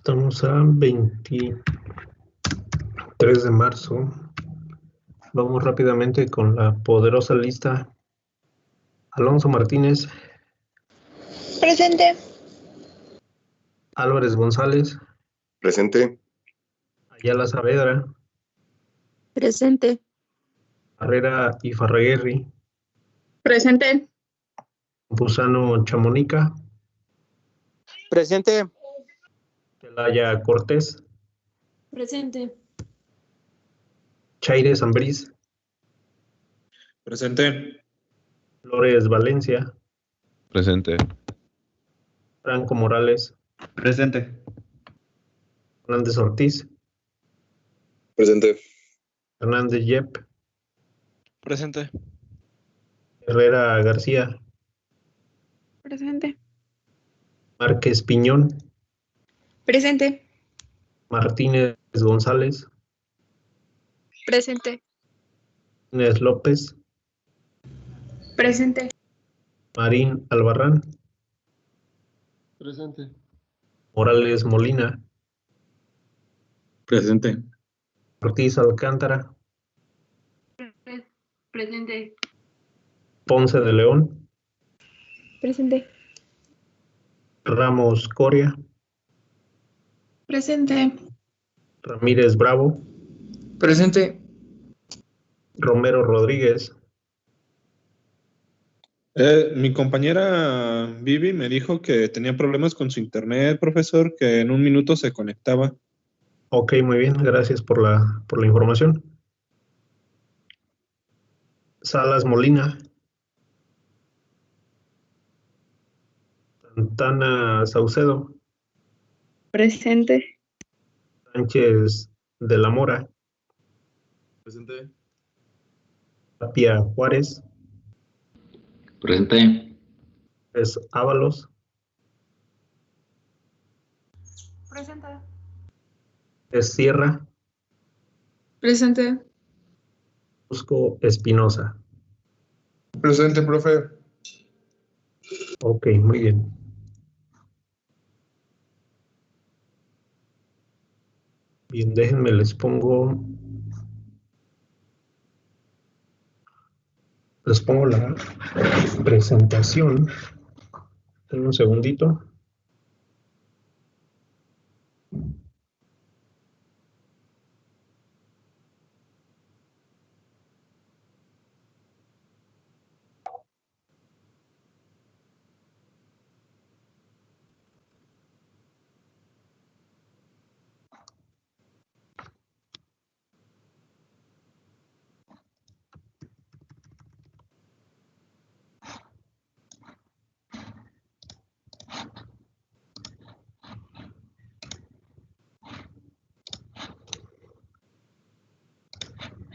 Estamos a 23 de marzo. Vamos rápidamente con la poderosa lista. Alonso Martínez, Presente. Álvarez González, Presente. Ayala Saavedra, Presente. Herrera y Farraguerri, Presente. Campuzano Chamonica, Presente. Celaya Cortés, Presente. Chaire Zambriz, Presente. Flores Valencia, Presente. Franco Morales, Presente. Hernández Ortiz, Presente. Hernández Yep, Presente. Herrera García, Presente. Márquez Piñón, Presente. Martínez González, Presente. Inés López, Presente. Marín Albarrán, Presente. Morales Molina, Presente. Ortiz Alcántara, Presente. Ponce de León, Presente. Ramos Coria, Presente. Ramírez Bravo, Presente. Romero Rodríguez, Mi compañera Vivi me dijo que tenía problemas con su internet, profesor, que en un minuto se conectaba. Ok, muy bien, gracias por la información. Salas Molina, Santana Saucedo, Presente. Sánchez de la Mora, Presente. Tapia Juárez, Presente. es Ábalos, Presente. es Sierra, Presente. Busco Espinosa. Presente, profe. Ok, muy bien. Bien, déjenme les pongo la presentación. En un segundito.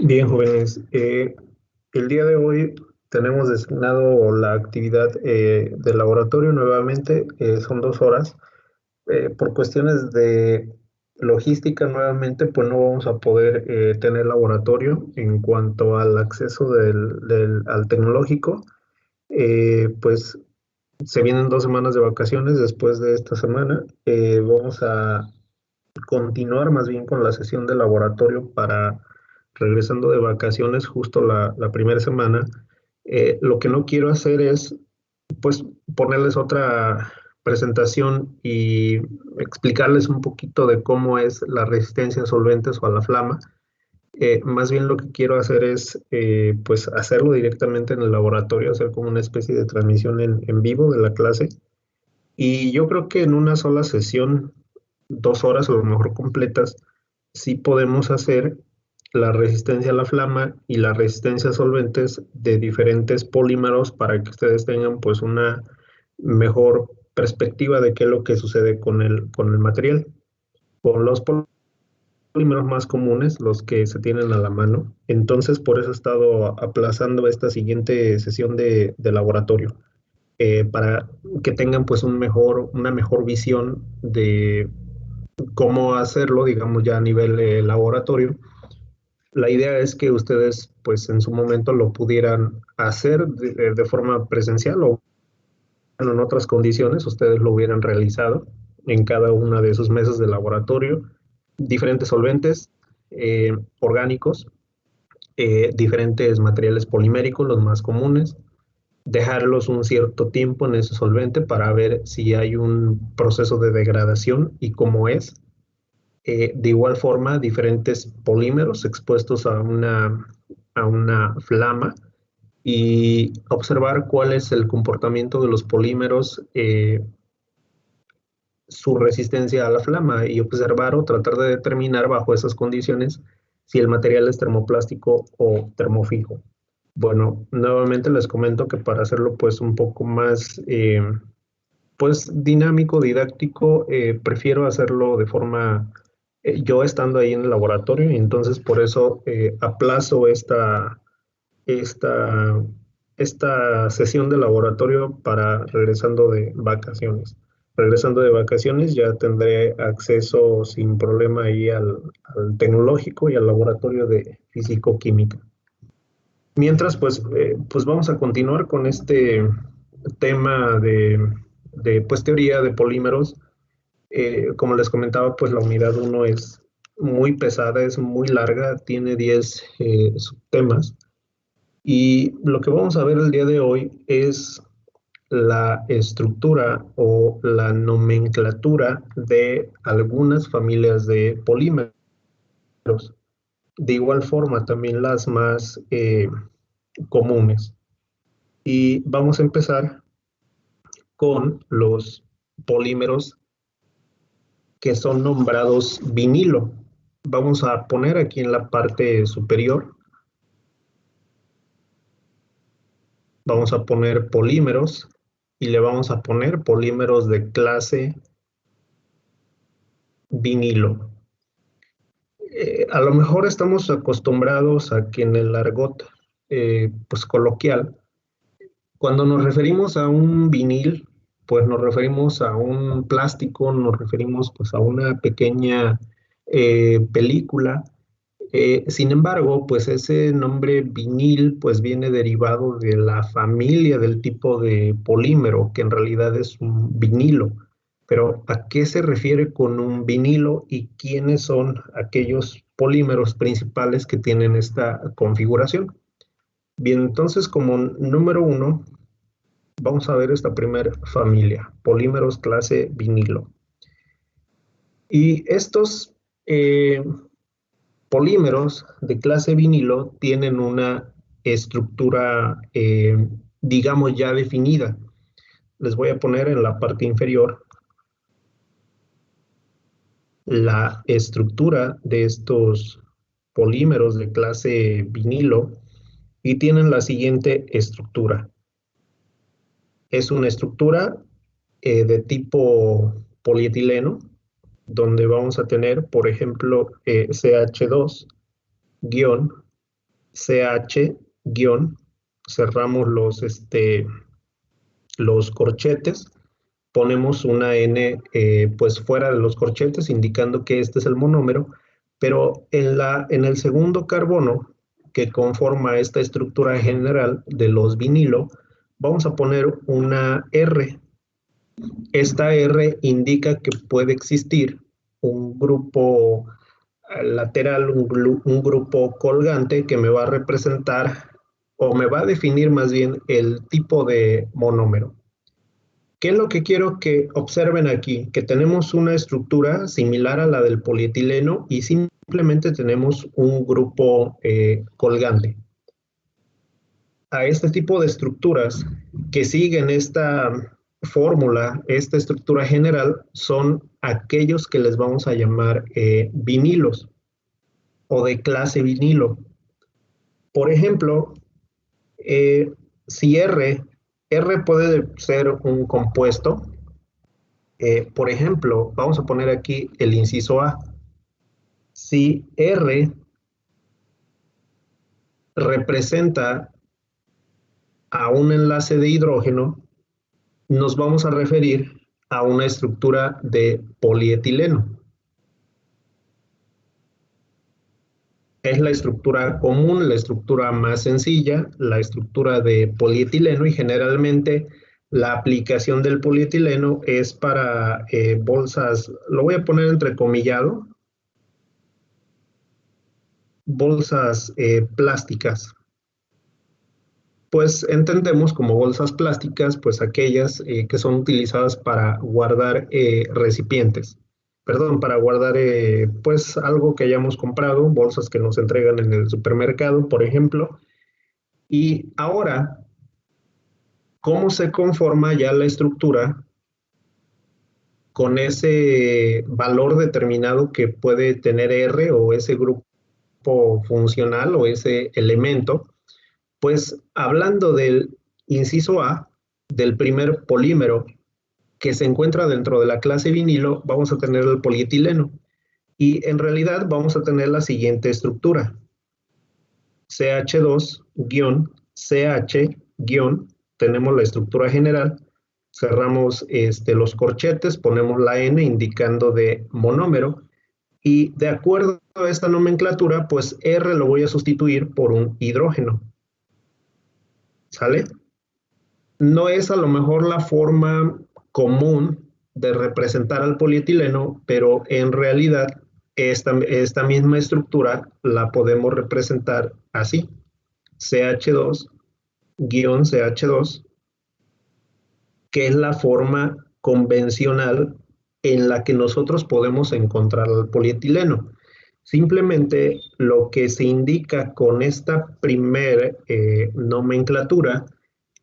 Bien, jóvenes, el día de hoy tenemos designado la actividad de laboratorio nuevamente, son 2 horas. Por cuestiones de logística nuevamente, pues no vamos a poder tener laboratorio en cuanto al acceso al tecnológico. Pues se vienen 2 semanas de vacaciones después de esta semana. Vamos a continuar más bien con la sesión de laboratorio para regresando de vacaciones justo la primera semana. Lo que no quiero hacer es pues ponerles otra presentación y explicarles un poquito de cómo es la resistencia a solventes o a la flama. Más bien lo que quiero hacer es pues hacerlo directamente en el laboratorio, hacer como una especie de transmisión en vivo de la clase. Y yo creo que en una sola sesión, 2 horas a lo mejor completas, sí podemos hacer la resistencia a la flama y la resistencia a solventes de diferentes polímeros para que ustedes tengan pues una mejor perspectiva de qué es lo que sucede con el material. Con los polímeros más comunes, los que se tienen a la mano. Entonces, por eso he estado aplazando esta siguiente sesión de laboratorio. Para que tengan pues una mejor visión de cómo hacerlo, digamos ya a nivel laboratorio. La idea es que ustedes pues en su momento lo pudieran hacer de forma presencial o en otras condiciones ustedes lo hubieran realizado en cada una de sus mesas de laboratorio diferentes solventes orgánicos, diferentes materiales poliméricos, los más comunes, dejarlos un cierto tiempo en ese solvente para ver si hay un proceso de degradación y cómo es. De igual forma, diferentes polímeros expuestos a una flama y observar cuál es el comportamiento de los polímeros, su resistencia a la flama, y observar o tratar de determinar bajo esas condiciones si el material es termoplástico o termofijo. Bueno, nuevamente les comento que para hacerlo pues un poco más pues dinámico, didáctico, prefiero hacerlo de forma yo estando ahí en el laboratorio, y entonces por eso aplazo esta sesión de laboratorio para regresando de vacaciones. Regresando de vacaciones ya tendré acceso sin problema ahí al tecnológico y al laboratorio de físico-química. Mientras, pues vamos a continuar con este tema de pues, teoría de polímeros. Como les comentaba, pues la unidad 1 es muy pesada, es muy larga, tiene 10 subtemas. Y lo que vamos a ver el día de hoy es la estructura o la nomenclatura de algunas familias de polímeros. De igual forma, también las más comunes. Y vamos a empezar con los polímeros que son nombrados vinilo. Vamos a poner aquí en la parte superior. Vamos a poner polímeros y le vamos a poner polímeros de clase vinilo. A lo mejor estamos acostumbrados a que en el argot pues coloquial, cuando nos referimos a un vinil, pues nos referimos a un plástico, nos referimos pues a una pequeña película. Sin embargo, pues ese nombre vinil pues viene derivado de la familia del tipo de polímero, que en realidad es un vinilo. Pero ¿a qué se refiere con un vinilo y quiénes son aquellos polímeros principales que tienen esta configuración? Bien, entonces como número 1, vamos a ver esta primera familia, polímeros clase vinilo. Y estos polímeros de clase vinilo tienen una estructura, digamos, ya definida. Les voy a poner en la parte inferior la estructura de estos polímeros de clase vinilo y tienen la siguiente estructura. Es una estructura de tipo polietileno, donde vamos a tener, por ejemplo, CH2 CH cerramos los corchetes, ponemos una N pues fuera de los corchetes, indicando que este es el monómero, pero en el segundo carbono que conforma esta estructura general de los vinilo, vamos a poner una R. Esta R indica que puede existir un grupo lateral, un grupo colgante que me va a representar o me va a definir más bien el tipo de monómero. ¿Qué es lo que quiero que observen aquí? Que tenemos una estructura similar a la del polietileno y simplemente tenemos un grupo colgante. A este tipo de estructuras que siguen esta fórmula, esta estructura general, son aquellos que les vamos a llamar vinilos o de clase vinilo. Por ejemplo, si R puede ser un compuesto, por ejemplo, vamos a poner aquí el inciso A. Si R representa a un enlace de hidrógeno, nos vamos a referir a una estructura de polietileno. Es la estructura común, la estructura más sencilla, la estructura de polietileno, y generalmente La aplicación del polietileno es para bolsas, lo voy a poner entrecomillado, bolsas plásticas. Pues entendemos como bolsas plásticas, pues aquellas que son utilizadas para guardar recipientes. Perdón, para guardar pues algo que hayamos comprado, bolsas que nos entregan en el supermercado, por ejemplo. Y ahora, ¿cómo se conforma ya la estructura con ese valor determinado que puede tener R o ese grupo funcional o ese elemento? Pues hablando del inciso A, del primer polímero que se encuentra dentro de la clase vinilo, vamos a tener el polietileno. Y en realidad vamos a tener la siguiente estructura. CH2-CH- tenemos la estructura general, cerramos los corchetes, ponemos la N indicando de monómero, y de acuerdo a esta nomenclatura, pues R lo voy a sustituir por un hidrógeno. ¿Sale? No es a lo mejor la forma común de representar al polietileno, pero en realidad esta misma estructura la podemos representar así. CH2-CH2, que es la forma convencional en la que nosotros podemos encontrar el polietileno. Simplemente lo que se indica con esta primer nomenclatura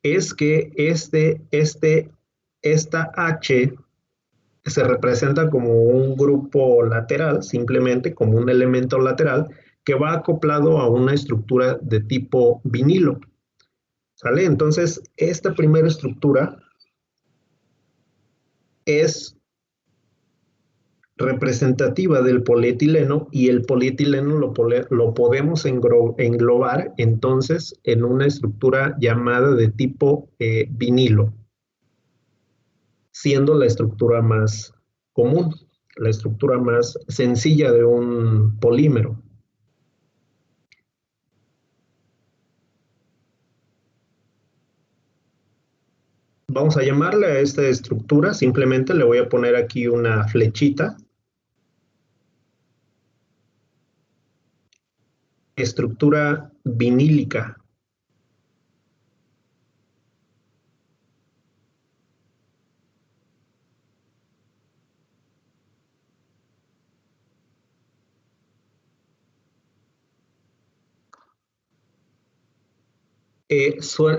es que esta H se representa como un grupo lateral, simplemente como un elemento lateral que va acoplado a una estructura de tipo vinilo. ¿Sale? Entonces, esta primera estructura es representativa del polietileno y el polietileno lo podemos englobar entonces en una estructura llamada de tipo vinilo, siendo la estructura más común, la estructura más sencilla de un polímero. Vamos a llamarle a esta estructura, simplemente le voy a poner aquí una flechita. Estructura vinílica.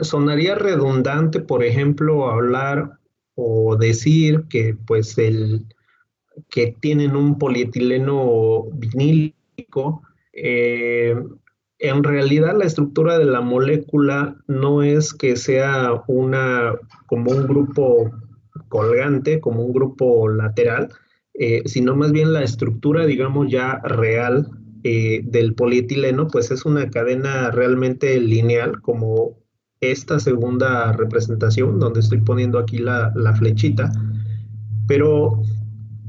Sonaría redundante, por ejemplo, hablar o decir que pues que tienen un polietileno vinílico. En realidad la estructura de la molécula no es que sea como un grupo colgante, como un grupo lateral, sino más bien la estructura, digamos, ya real del polietileno, pues es una cadena realmente lineal, como esta segunda representación, donde estoy poniendo aquí la flechita, pero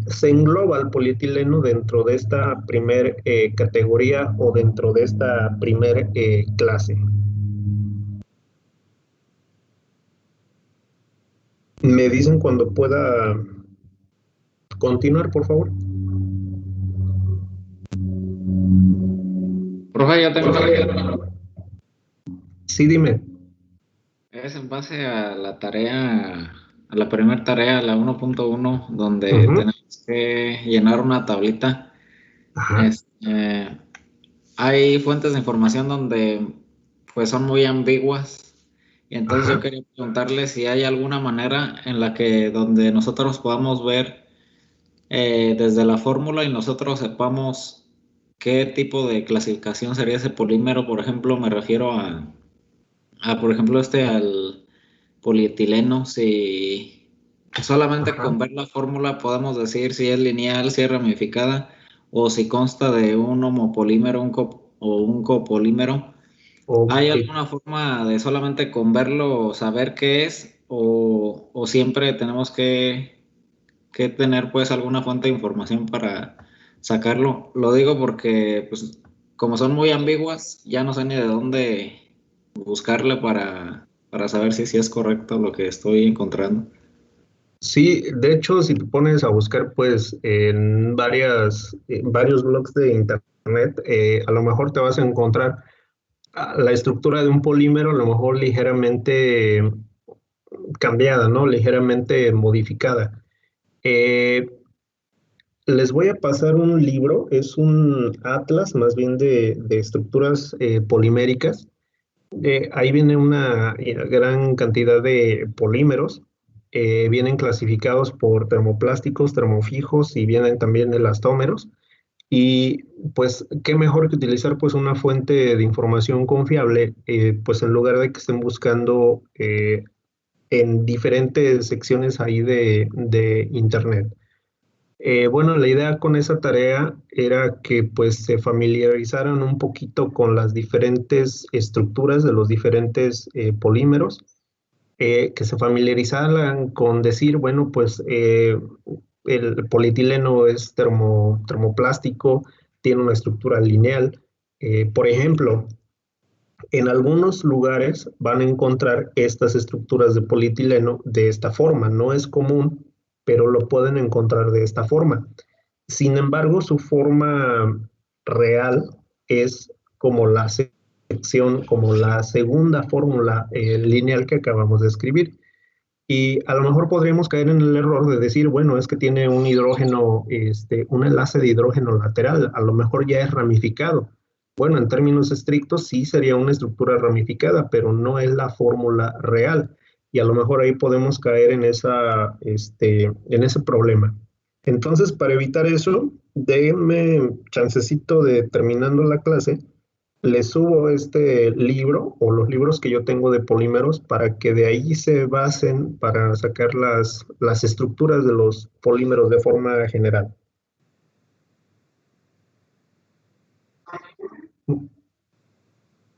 se engloba el polietileno dentro de esta primer categoría o dentro de esta primer clase. Me dicen cuando pueda continuar, por favor. Profe, ya tengo la... Sí, dime. Es en base a la tarea, a la primera tarea, la 1.1, donde Uh-huh. tenemos que llenar una tablita. Ajá. Hay fuentes de información donde pues son muy ambiguas, y entonces Ajá. yo quería preguntarle si hay alguna manera en la que donde nosotros podamos ver desde la fórmula y nosotros sepamos qué tipo de clasificación sería ese polímero. Por ejemplo, me refiero por ejemplo, al polietileno, si solamente Ajá. con ver la fórmula podemos decir si es lineal, si es ramificada, o si consta de un homopolímero o un copolímero. ¿Hay Ok. alguna forma de solamente con verlo saber qué es, o siempre tenemos que tener pues alguna fuente de información para sacarlo? Lo digo porque pues como son muy ambiguas, ya no sé ni de dónde buscarle para para saber si sí es correcto lo que estoy encontrando. Sí, de hecho, si te pones a buscar, pues, en varios blogs de internet, a lo mejor te vas a encontrar la estructura de un polímero, a lo mejor ligeramente cambiada, ¿no? Ligeramente modificada. Eh, Les voy a pasar un libro, es un atlas más bien de estructuras poliméricas. Ahí viene una gran cantidad de polímeros. Vienen clasificados por termoplásticos, termofijos y vienen también elastómeros. Y pues, qué mejor que utilizar pues una fuente de información confiable, pues en lugar de que estén buscando en diferentes secciones ahí de internet. Bueno, la idea con esa tarea era que pues se familiarizaran un poquito con las diferentes estructuras de los diferentes polímeros, que se familiarizaran con decir, bueno, pues el polietileno es termoplástico, tiene una estructura lineal. Por ejemplo, en algunos lugares van a encontrar estas estructuras de polietileno de esta forma. No es común, pero lo pueden encontrar de esta forma. Sin embargo, su forma real es como la sección, como la segunda fórmula lineal que acabamos de escribir. Y a lo mejor podríamos caer en el error de decir, bueno, es que tiene un hidrógeno, un enlace de hidrógeno lateral, a lo mejor ya es ramificado. Bueno, en términos estrictos sí sería una estructura ramificada, pero no es la fórmula real. Y a lo mejor ahí podemos caer en en ese problema. Entonces, para evitar eso, denme chancecito de terminando la clase, les subo este libro o los libros que yo tengo de polímeros para que de ahí se basen para sacar las estructuras de los polímeros de forma general.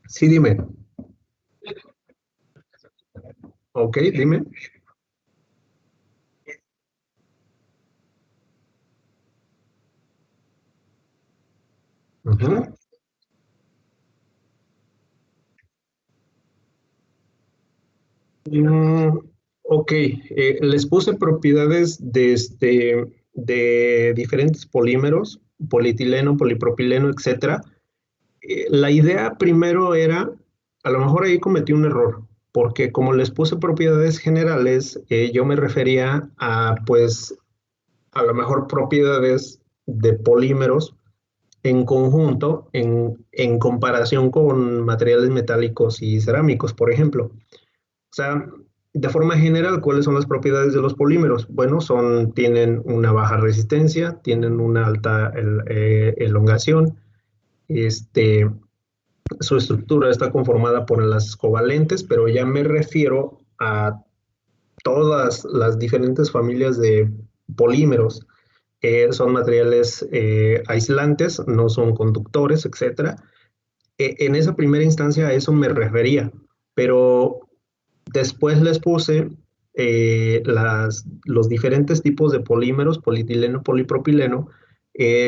Sí, dime. Ok, dime. Ujú. Mm, ok, les puse propiedades de diferentes polímeros, polietileno, polipropileno, etcétera. La idea primero era, a lo mejor ahí cometí un error, porque como les puse propiedades generales, yo me refería a, pues, a lo mejor propiedades de polímeros en conjunto en comparación con materiales metálicos y cerámicos, por ejemplo. O sea, de forma general, ¿cuáles son las propiedades de los polímeros? Bueno, tienen una baja resistencia, tienen una alta elongación, este, su estructura está conformada por enlaces covalentes, pero ya me refiero a todas las diferentes familias de polímeros. Son materiales aislantes, no son conductores, etcétera. En esa primera instancia a eso me refería, pero después les puse los diferentes tipos de polímeros, polietileno, polipropileno,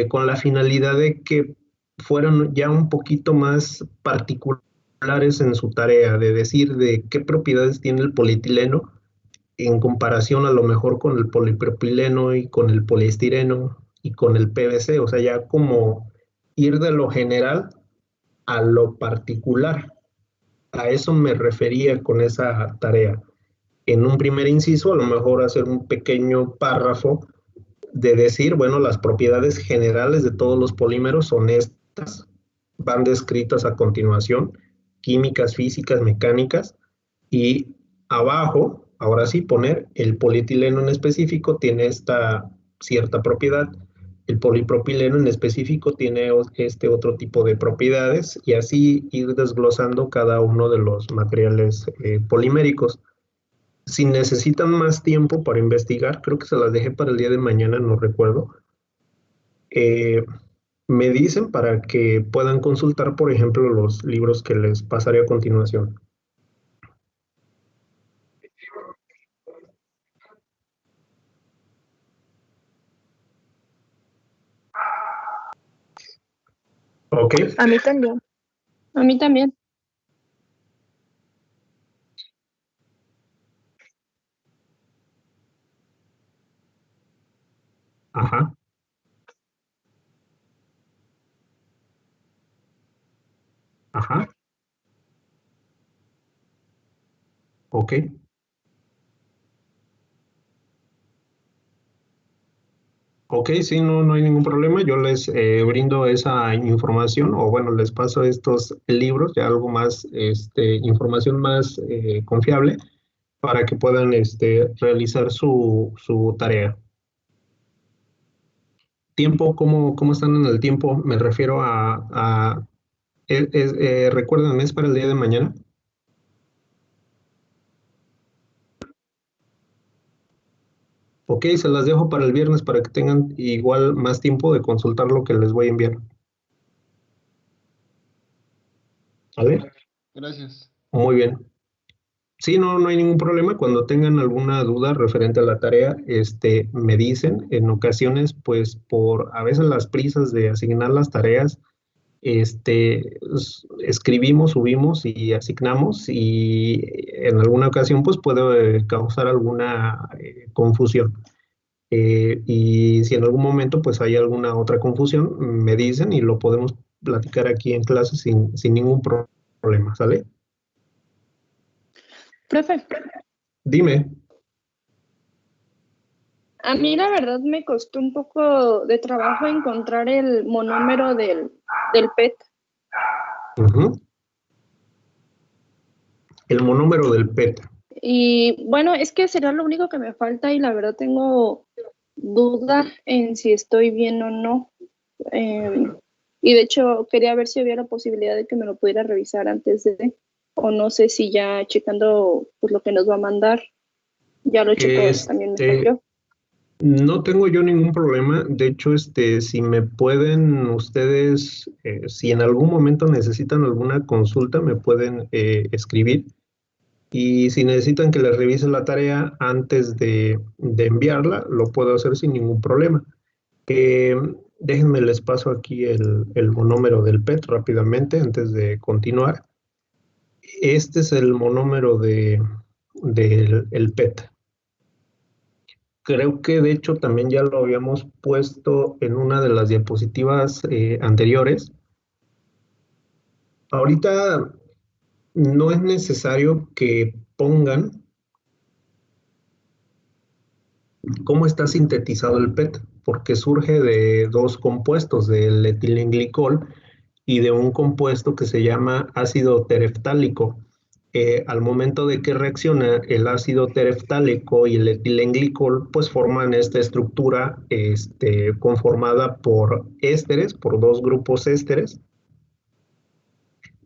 con la finalidad de que fueran ya un poquito más particulares en su tarea, de decir de qué propiedades tiene el polietileno en comparación a lo mejor con el polipropileno y con el poliestireno y con el PVC, o sea, ya como ir de lo general a lo particular. A eso me refería con esa tarea. En un primer inciso, a lo mejor hacer un pequeño párrafo de decir, bueno, las propiedades generales de todos los polímeros son estas, van descritas a continuación, químicas, físicas, mecánicas, y abajo, ahora sí, poner el polietileno en específico tiene esta cierta propiedad, el polipropileno en específico tiene este otro tipo de propiedades y así ir desglosando cada uno de los materiales poliméricos. Si necesitan más tiempo para investigar, creo que se las dejé para el día de mañana, no recuerdo. eh, Me dicen para que puedan consultar, por ejemplo, los libros que les pasaré a continuación. ¿Ok? A mí también. A mí también. Ajá. Ajá. Ok. Ok, sí, no, no hay ningún problema. Yo les brindo esa información o bueno, les paso estos libros, ya algo más, información más confiable para que puedan realizar su tarea. Tiempo, ¿cómo están en el tiempo? Me refiero recuerden, ¿es para el día de mañana? Ok, se las dejo para el viernes para que tengan igual más tiempo de consultar lo que les voy a enviar. ¿Vale? Gracias. Muy bien. Sí, no, no hay ningún problema. Cuando tengan alguna duda referente a la tarea, me dicen. En ocasiones, pues a veces las prisas de asignar las tareas, escribimos, subimos y asignamos y en alguna ocasión, pues puede causar alguna confusión. Y si en algún momento, pues hay alguna otra confusión, me dicen y lo podemos platicar aquí en clase sin ningún problema, ¿sale? Profe, Dime. a mí la verdad me costó un poco de trabajo encontrar el monómero del PET. Ujú. El monómero del PET. Y bueno, es que sería lo único que me falta y la verdad tengo duda en si estoy bien o no. Y de hecho quería ver si había la posibilidad de que me lo pudiera revisar antes de, o no sé si ya checando pues lo que nos va a mandar, ya lo checo también mejor yo. No tengo yo ningún problema. De hecho, si me pueden ustedes, si en algún momento necesitan alguna consulta, me pueden escribir. Y si necesitan que les revise la tarea antes de enviarla, lo puedo hacer sin ningún problema. Déjenme, les paso aquí el monómero del PET rápidamente antes de continuar. Este es el monómero del el PET. Creo que de hecho también ya lo habíamos puesto en una de las diapositivas anteriores. Ahorita no es necesario que pongan cómo está sintetizado el PET, porque surge de dos compuestos, del etilenglicol y de un compuesto que se llama ácido tereftálico. Al momento de que reacciona el ácido tereftálico y el etilenglicol, pues forman esta estructura conformada por ésteres, por dos grupos ésteres,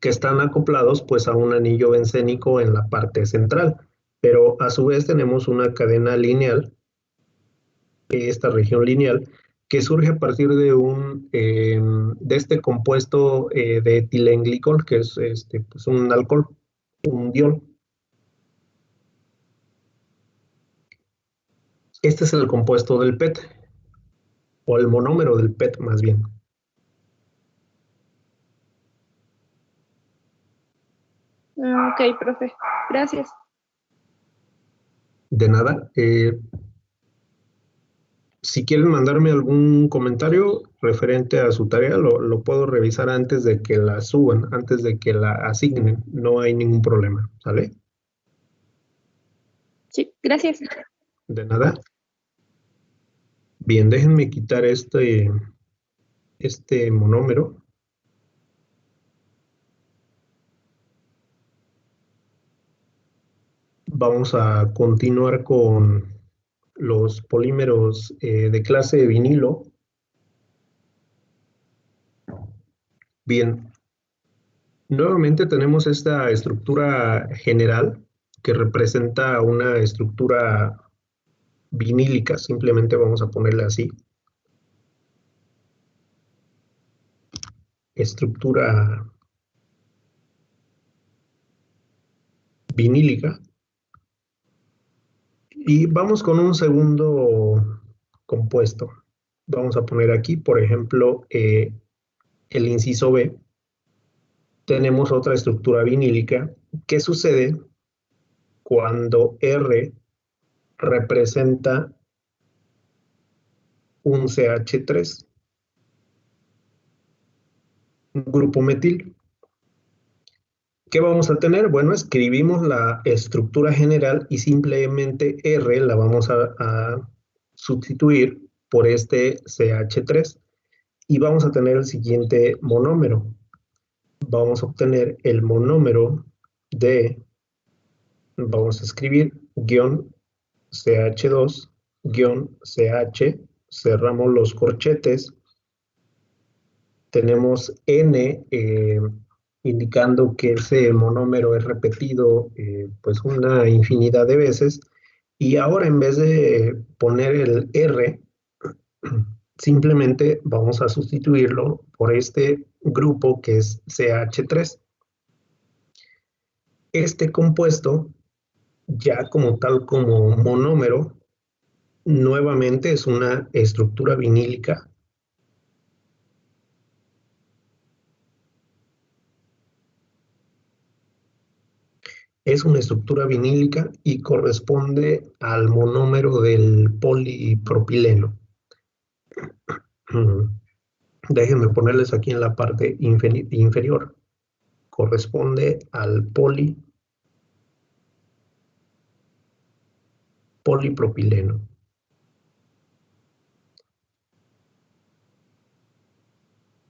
que están acoplados pues a un anillo bencénico en la parte central. Pero a su vez tenemos una cadena lineal, esta región lineal, que surge a partir de este compuesto de etilenglicol, que es pues un alcohol, un diol. Este es el compuesto del PET, o el monómero del PET más bien. Ok, profe, gracias. De nada. Si quieren mandarme algún comentario referente a su tarea, lo puedo revisar antes de que la suban, antes de que la asignen. No hay ningún problema, ¿sale? Sí, gracias. De nada. Bien, déjenme quitar este monómero. Vamos a continuar con los polímeros de clase vinilo. Bien, nuevamente tenemos esta estructura general que representa una estructura vinílica, simplemente vamos a ponerle así. Estructura vinílica. Y vamos con un segundo compuesto. Vamos a poner aquí, por ejemplo, el inciso B. Tenemos otra estructura vinílica. ¿Qué sucede cuando R representa un CH3, un grupo metil. ¿Qué vamos a tener? Bueno, escribimos la estructura general y simplemente R la vamos a sustituir por este CH3 y vamos a tener el siguiente monómero. Vamos a obtener el monómero de, vamos a escribir guión CH2, guión CH, cerramos los corchetes, tenemos N indicando que ese monómero es repetido pues una infinidad de veces, y ahora en vez de poner el R, simplemente vamos a sustituirlo por este grupo que es CH3. Este compuesto, ya como tal como monómero, nuevamente es una estructura vinílica. Es una estructura vinílica y corresponde al monómero del polipropileno. Déjenme ponerles aquí en la parte inferior. Corresponde al polipropileno.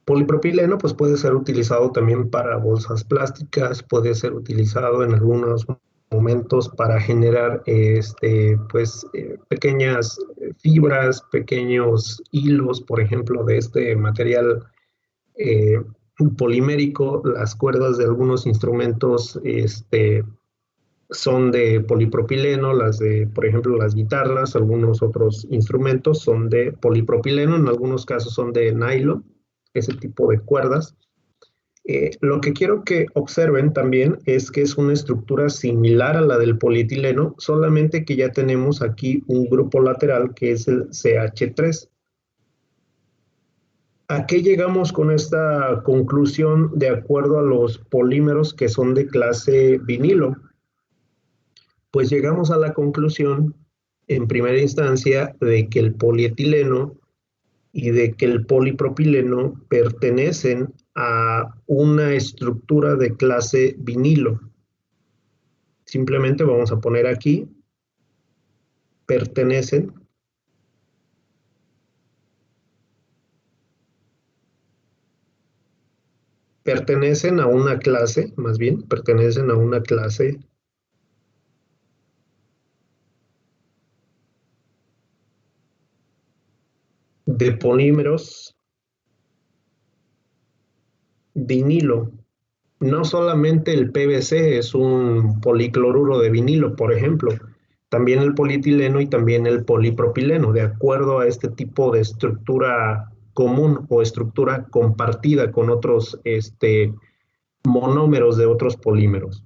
Polipropileno pues puede ser utilizado también para bolsas plásticas, puede ser utilizado en algunos momentos para generar pequeñas fibras, pequeños hilos, por ejemplo, de este material polimérico. Las cuerdas de algunos instrumentos son de polipropileno, por ejemplo, las guitarras, algunos otros instrumentos son de polipropileno, en algunos casos son de nylon, ese tipo de cuerdas. Lo que quiero que observen también es que es una estructura similar a la del polietileno, solamente que ya tenemos aquí un grupo lateral que es el CH3. ¿A qué llegamos con esta conclusión de acuerdo a los polímeros que son de clase vinilo? Pues llegamos a la conclusión, en primera instancia, de que el polietileno y de que el polipropileno pertenecen a una estructura de clase vinilo. Simplemente vamos a poner aquí, pertenecen a una clase, más bien, pertenecen a una clase de polímeros vinilo. No solamente el PVC es un policloruro de vinilo, por ejemplo, también el polietileno y también el polipropileno, de acuerdo a este tipo de estructura común o estructura compartida con otros monómeros de otros polímeros.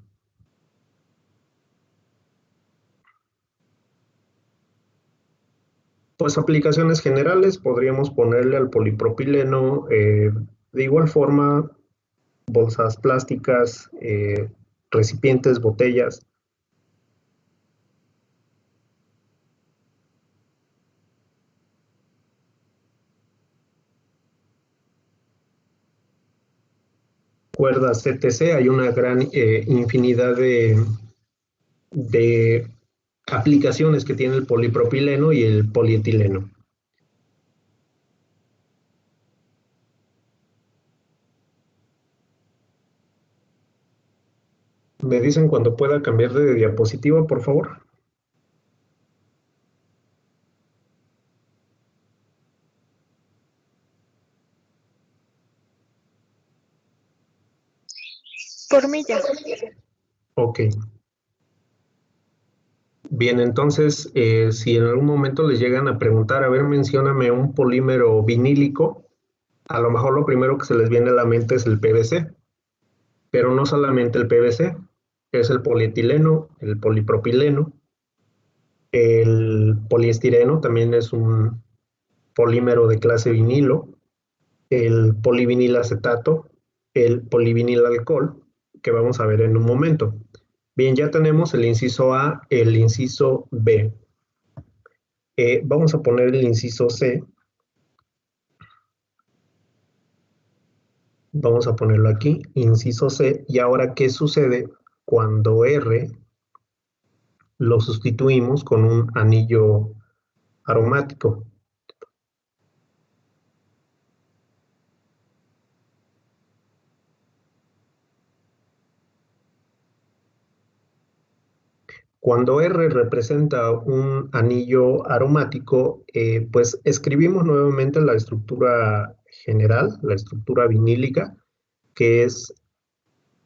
Pues aplicaciones generales, podríamos ponerle al polipropileno de igual forma bolsas plásticas, recipientes, botellas. Cuerdas etc. Hay una gran infinidad de aplicaciones que tiene el polipropileno y el polietileno. Me dicen cuando pueda cambiar de diapositiva, por favor. Por mí ya. Ok. Bien, entonces, si en algún momento les llegan a preguntar, a ver, mencióname un polímero vinílico, a lo mejor lo primero que se les viene a la mente es el PVC, pero no solamente el PVC, es el polietileno, el polipropileno, el poliestireno también es un polímero de clase vinilo, el polivinilacetato, el polivinilalcohol, que vamos a ver en un momento. Bien, ya tenemos el inciso A, el inciso B. Vamos a poner el inciso C. Vamos a ponerlo aquí, inciso C. Y ahora, ¿qué sucede cuando R lo sustituimos con un anillo aromático? Cuando R representa un anillo aromático, pues escribimos nuevamente la estructura general, la estructura vinílica, que es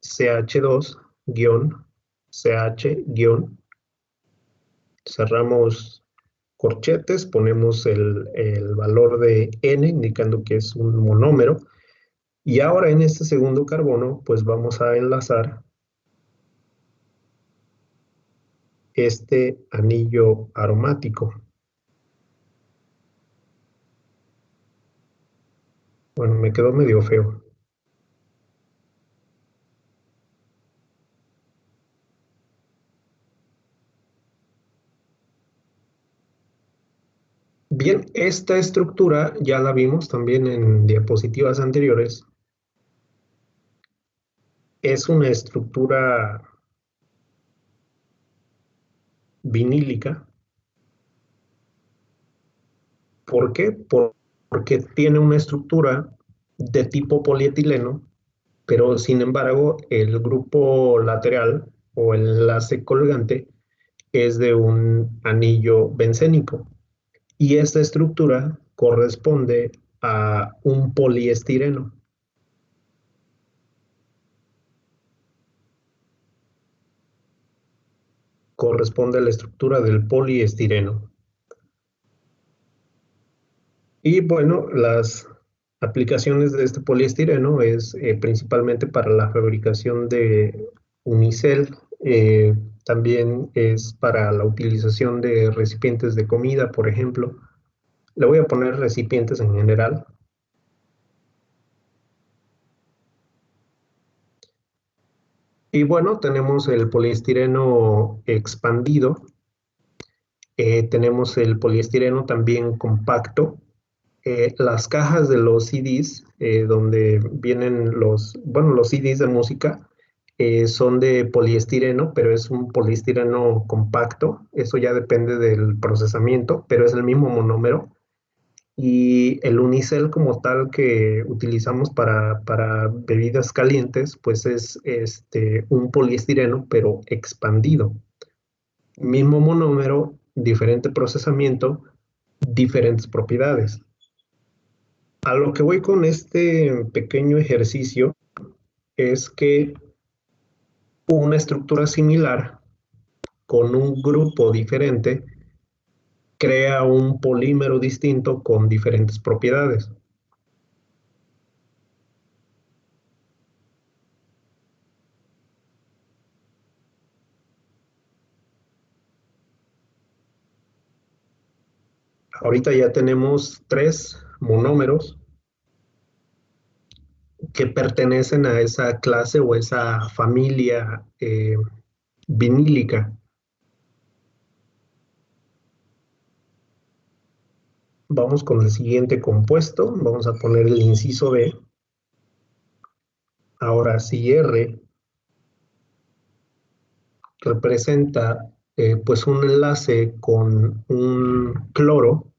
CH2-CH-, cerramos corchetes, ponemos el valor de N, indicando que es un monómero, y ahora en este segundo carbono, pues vamos a enlazar este anillo aromático. Bueno, me quedó medio feo. Bien, esta estructura ya la vimos también en diapositivas anteriores. Es una estructura vinílica. ¿Por qué? Porque tiene una estructura de tipo polietileno, pero sin embargo el grupo lateral o el enlace colgante es de un anillo bencénico. Y esta estructura corresponde a un poliestireno. Corresponde a la estructura del poliestireno. Y bueno, las aplicaciones de este poliestireno es principalmente para la fabricación de unicel, también es para la utilización de recipientes de comida, por ejemplo. Le voy a poner recipientes en general. Y bueno, tenemos el poliestireno expandido, tenemos el poliestireno también compacto. Las cajas de los CDs, donde vienen los CDs de música, son de poliestireno, pero es un poliestireno compacto. Eso ya depende del procesamiento, pero es el mismo monómero. Y el unicel como tal que utilizamos para bebidas calientes, pues es un poliestireno, pero expandido. Mismo monómero, diferente procesamiento, diferentes propiedades. A lo que voy con este pequeño ejercicio es que una estructura similar con un grupo diferente crea un polímero distinto con diferentes propiedades. Ahorita ya tenemos 3 monómeros que pertenecen a esa clase o esa familia vinílica. Vamos con el siguiente compuesto. Vamos a poner el inciso B. Ahora, si R representa pues un enlace con un cloro,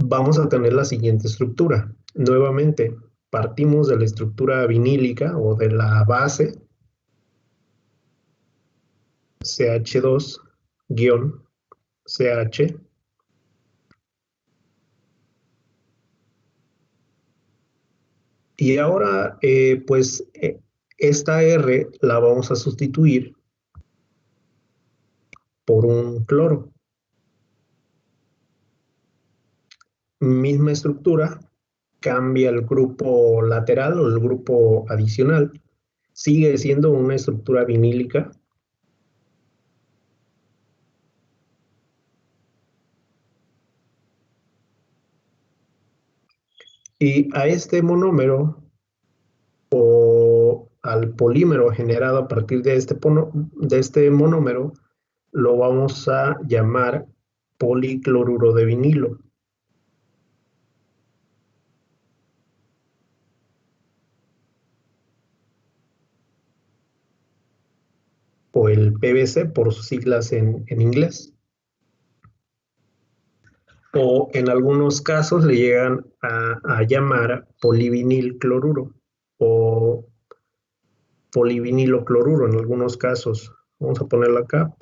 vamos a tener la siguiente estructura. Nuevamente, partimos de la estructura vinílica o de la base CH2-CH. Y ahora, esta R la vamos a sustituir por un cloro. Misma estructura, cambia el grupo lateral o el grupo adicional. Sigue siendo una estructura vinílica. Y a este monómero o al polímero generado a partir de este monómero lo vamos a llamar policloruro de vinilo. o el PVC por sus siglas en inglés. O en algunos casos le llegan a llamar polivinilcloruro o polivinilocloruro en algunos casos. Vamos a ponerlo acá,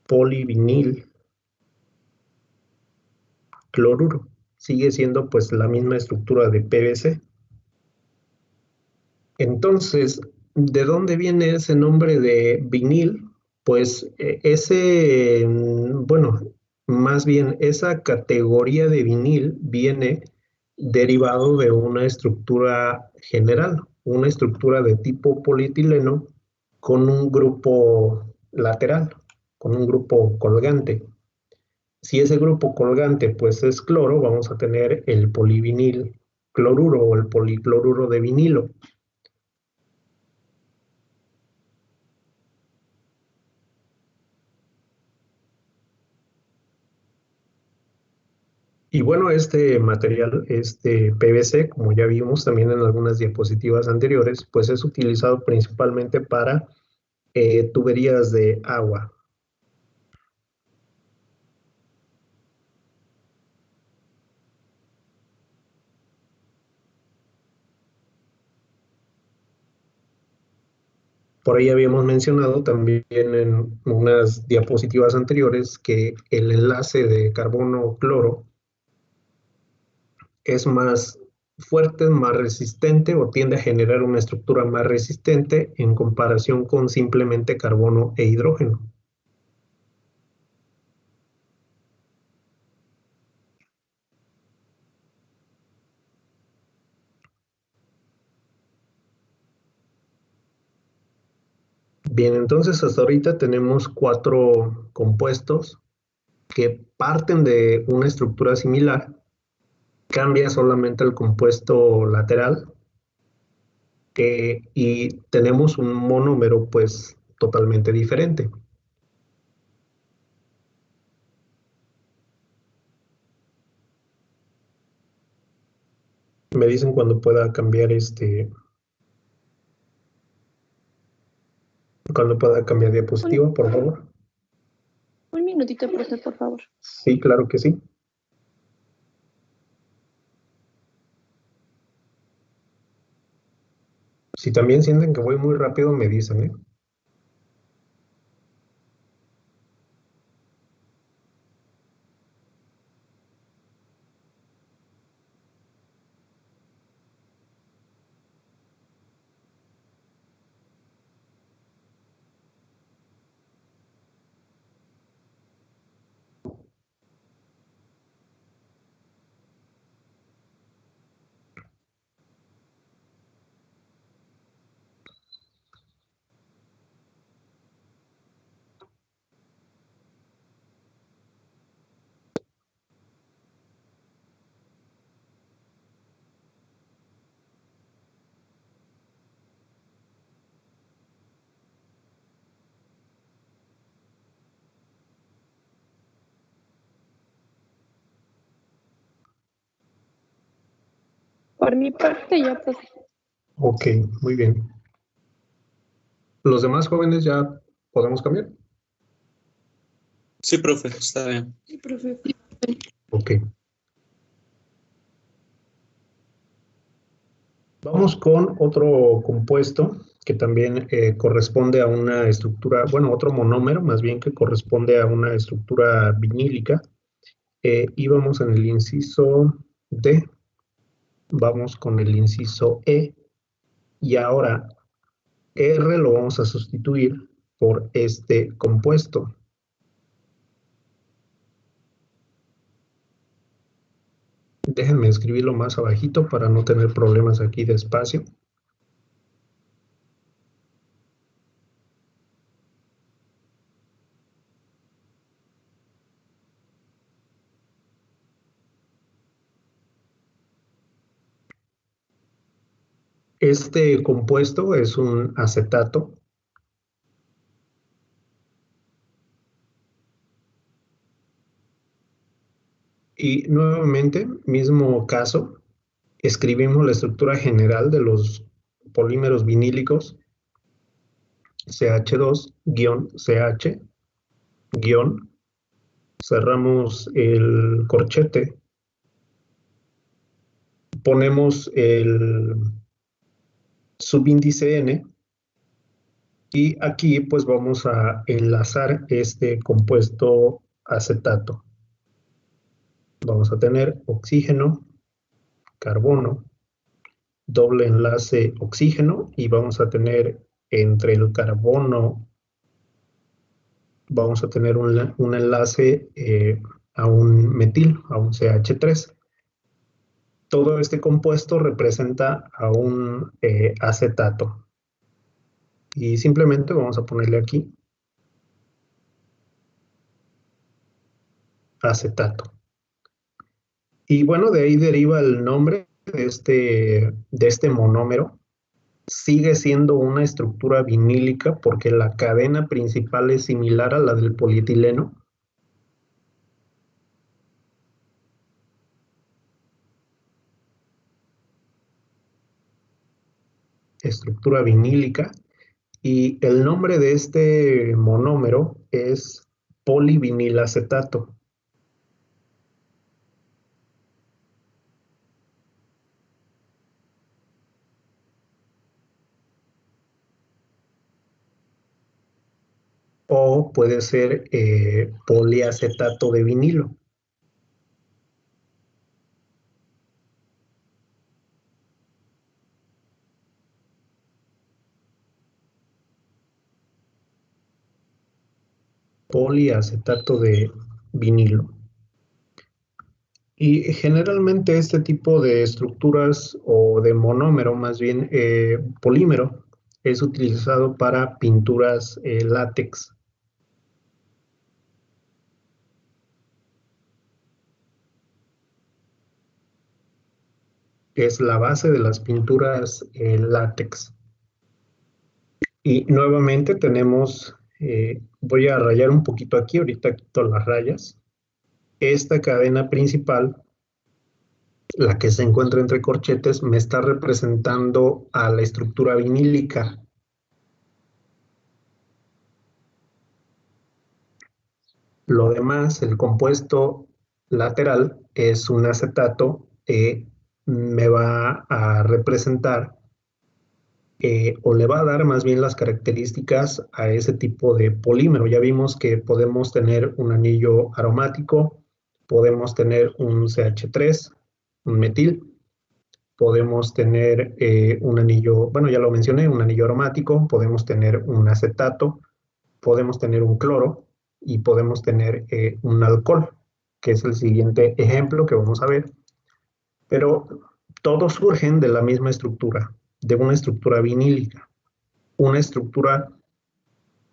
polivinilcloruro. Sigue siendo pues la misma estructura de PVC. Entonces, ¿de dónde viene ese nombre de vinil? Pues bueno, más bien esa categoría de vinil viene derivado de una estructura general, una estructura de tipo polietileno con un grupo lateral, con un grupo colgante. Si ese grupo colgante pues es cloro, vamos a tener el polivinil cloruro o el policloruro de vinilo. Y bueno, este material, este PVC, como ya vimos también en algunas diapositivas anteriores, pues es utilizado principalmente para tuberías de agua. Por ahí habíamos mencionado también en unas diapositivas anteriores que el enlace de carbono-cloro es más fuerte, más resistente o tiende a generar una estructura más resistente en comparación con simplemente carbono e hidrógeno. Bien, entonces hasta ahorita tenemos 4 compuestos que parten de una estructura similar, cambia solamente el compuesto lateral y tenemos un monómero pues totalmente diferente. Me dicen cuando pueda cambiar diapositiva, por favor. Un minutito, profe, por favor. Sí, claro que sí. Si también sienten que voy muy rápido, me dicen, ¿eh? Por mi parte ya, profe. Ok, muy bien. ¿Los demás jóvenes ya podemos cambiar? Sí, profe, está bien. Sí, profe. Ok. Vamos con otro compuesto que también corresponde a una estructura, bueno, otro monómero más bien que corresponde a una estructura vinílica. Y vamos en el inciso D, vamos con el inciso E, y ahora R lo vamos a sustituir por este compuesto. Déjenme escribirlo más abajito para no tener problemas aquí de espacio. Este compuesto es un acetato. Y nuevamente, mismo caso, escribimos la estructura general de los polímeros vinílicos CH2-CH, guión, cerramos el corchete, ponemos el subíndice N y aquí pues vamos a enlazar este compuesto acetato. Vamos a tener oxígeno, carbono, doble enlace oxígeno y vamos a tener entre el carbono, vamos a tener un enlace a un metil, a un CH3. Todo este compuesto representa a un acetato. Y simplemente vamos a ponerle aquí acetato. Y bueno, de ahí deriva el nombre de este monómero. Sigue siendo una estructura vinílica porque la cadena principal es similar a la del polietileno. Estructura vinílica. Y el nombre de este monómero es polivinilacetato. O puede ser poliacetato de vinilo. Poliacetato de vinilo. Y generalmente este tipo de estructuras o de monómero, más bien polímero, es utilizado para pinturas látex. Es la base de las pinturas látex. Y nuevamente tenemos, voy a rayar un poquito aquí, ahorita quito las rayas. Esta cadena principal, la que se encuentra entre corchetes, me está representando a la estructura vinílica. Lo demás, el compuesto lateral, es un acetato, me va a representar o le va a dar más bien las características a ese tipo de polímero. Ya vimos que podemos tener un anillo aromático, podemos tener un CH3, un metil, podemos tener un anillo, bueno, ya lo mencioné, un anillo aromático, podemos tener un acetato, podemos tener un cloro y podemos tener un alcohol, que es el siguiente ejemplo que vamos a ver. Pero todos surgen de la misma estructura, de una estructura vinílica, una estructura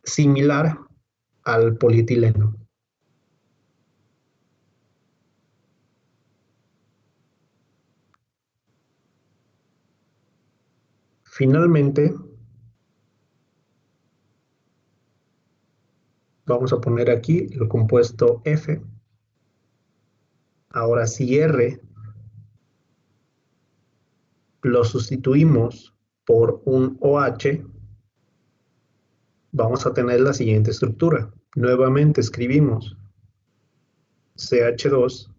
similar al polietileno. Finalmente, vamos a poner aquí el compuesto F. Ahora si R lo sustituimos por un OH, vamos a tener la siguiente estructura. Nuevamente escribimos CH2,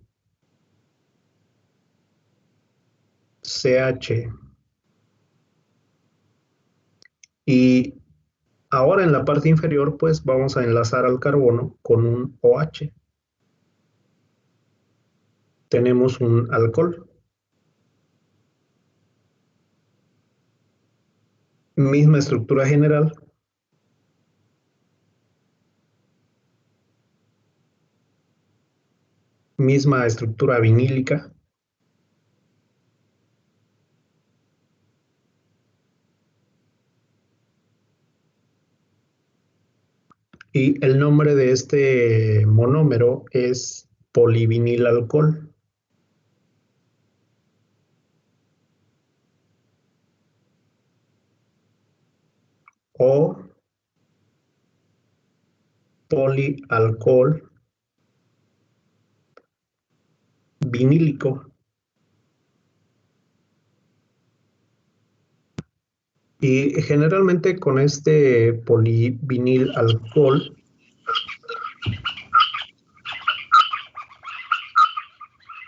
CH, y ahora en la parte inferior pues vamos a enlazar al carbono con un OH. Tenemos un alcohol. Misma estructura general. Misma estructura vinílica. Y el nombre de este monómero es polivinilalcohol. O polialcohol vinílico. Y generalmente con este polivinil alcohol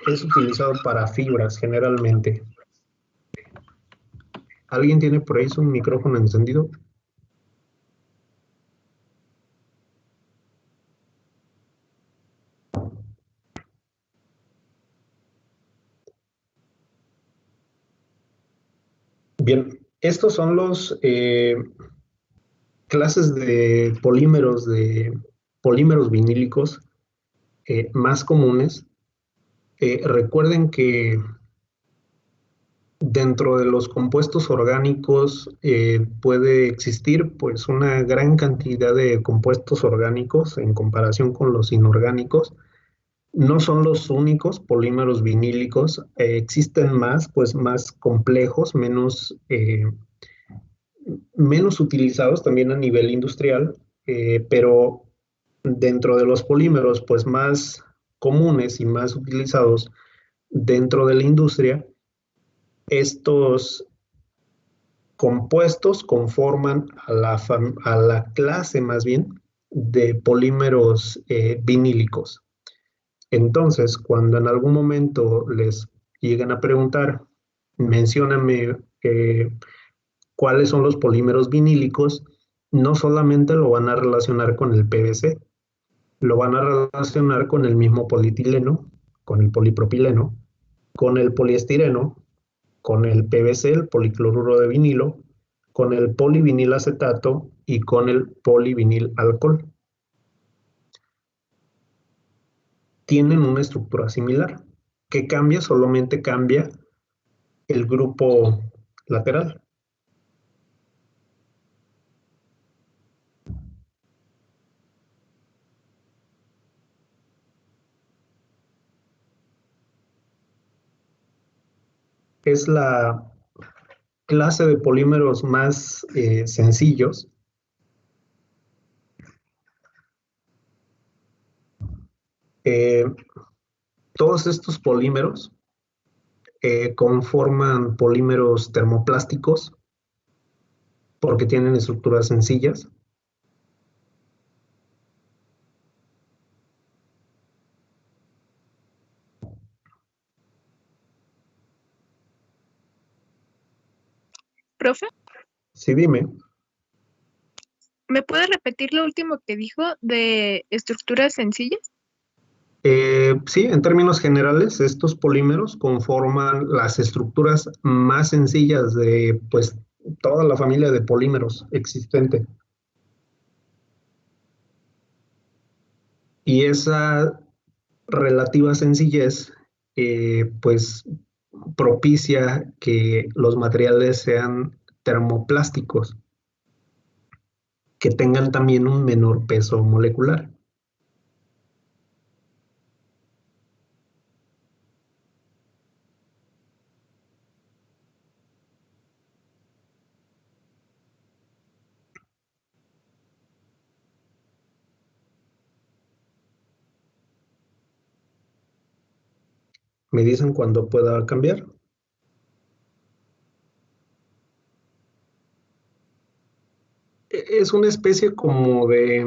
es utilizado para fibras generalmente. ¿Alguien tiene por ahí su micrófono encendido? Bien, estos son los clases de polímeros vinílicos más comunes. Recuerden que dentro de los compuestos orgánicos puede existir pues una gran cantidad de compuestos orgánicos en comparación con los inorgánicos. No son los únicos polímeros vinílicos, existen más, pues más complejos, menos utilizados también a nivel industrial, pero dentro de los polímeros pues más comunes y más utilizados dentro de la industria, estos compuestos conforman a la clase más bien de polímeros vinílicos. Entonces, cuando en algún momento les llegan a preguntar, mencióname cuáles son los polímeros vinílicos, no solamente lo van a relacionar con el PVC, lo van a relacionar con el mismo polietileno, con el polipropileno, con el poliestireno, con el PVC, el policloruro de vinilo, con el polivinil acetato y con el polivinil alcohol. Tienen una estructura similar. ¿Qué cambia? Solamente cambia el grupo lateral. Es la clase de polímeros más sencillos. Todos estos polímeros conforman polímeros termoplásticos porque tienen estructuras sencillas. Profe, Sí, dime. ¿me puede repetir lo último que dijo de estructuras sencillas? Sí, en términos generales, estos polímeros conforman las estructuras más sencillas de pues, toda la familia de polímeros existente. Y esa relativa sencillez pues propicia que los materiales sean termoplásticos, que tengan también un menor peso molecular. ¿Me dicen cuándo pueda cambiar? Es una especie como de,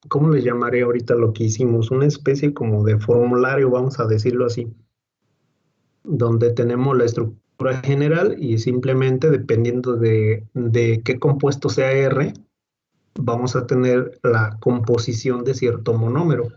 ¿cómo le llamaré ahorita lo que hicimos? Una especie como de formulario, vamos a decirlo así, donde tenemos la estructura general y simplemente dependiendo de qué compuesto sea R, vamos a tener la composición de cierto monómero.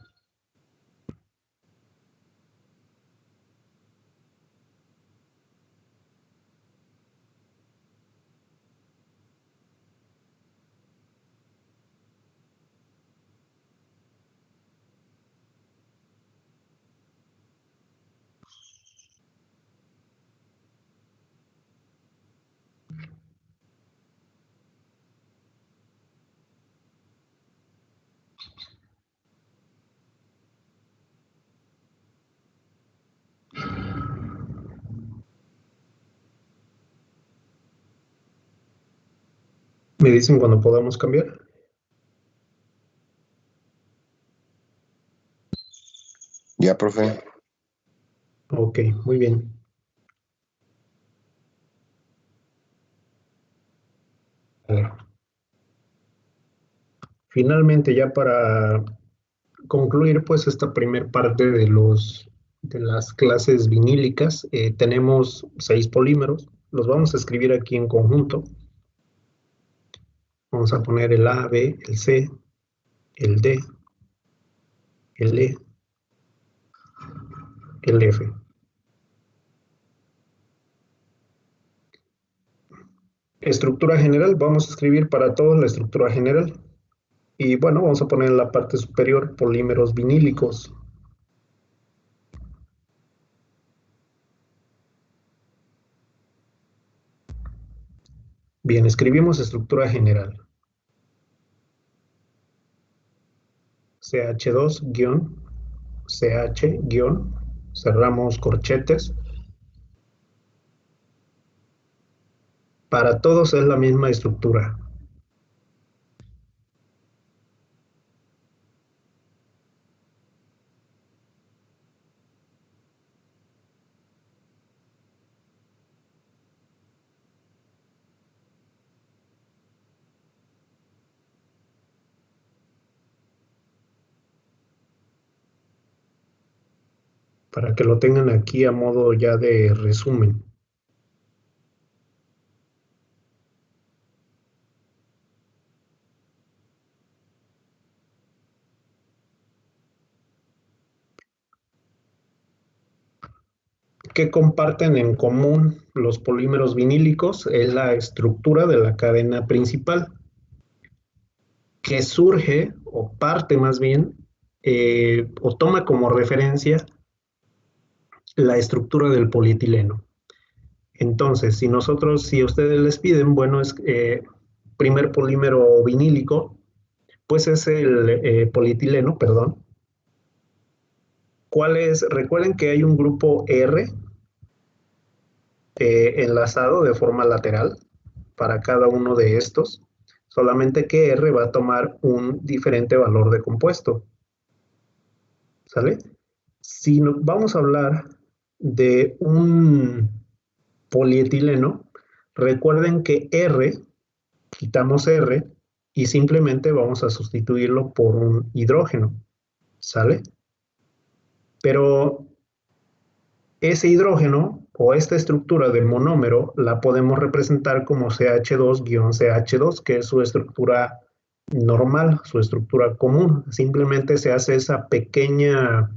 ¿Me dicen cuándo podamos cambiar? Ya, profe. Ok, muy bien. Finalmente, ya para concluir, pues esta primer parte de las clases vinílicas, tenemos 6 polímeros. Los vamos a escribir aquí en conjunto. Vamos a poner el A, B, el C, el D, el E, el F. Estructura general, vamos a escribir para todos la estructura general. Y bueno, vamos a poner en la parte superior polímeros vinílicos. Bien, escribimos estructura general. CH2-, CH-, cerramos corchetes. Para todos es la misma estructura. Para que lo tengan aquí a modo ya de resumen. ¿Qué comparten en común los polímeros vinílicos? Es la estructura de la cadena principal, que surge, o parte más bien, o toma como referencia la estructura del polietileno. Entonces, si ustedes les piden, bueno, es primer polímero vinílico, pues es el polietileno, perdón. ¿Cuál es? Recuerden que hay un grupo R enlazado de forma lateral para cada uno de estos, solamente que R va a tomar un diferente valor de compuesto. ¿Sale? Si vamos a hablar de un polietileno, recuerden que R, quitamos R y simplemente vamos a sustituirlo por un hidrógeno. ¿Sale? Pero ese hidrógeno o esta estructura del monómero la podemos representar como CH2-CH2, que es su estructura normal, su estructura común. Simplemente se hace esa pequeña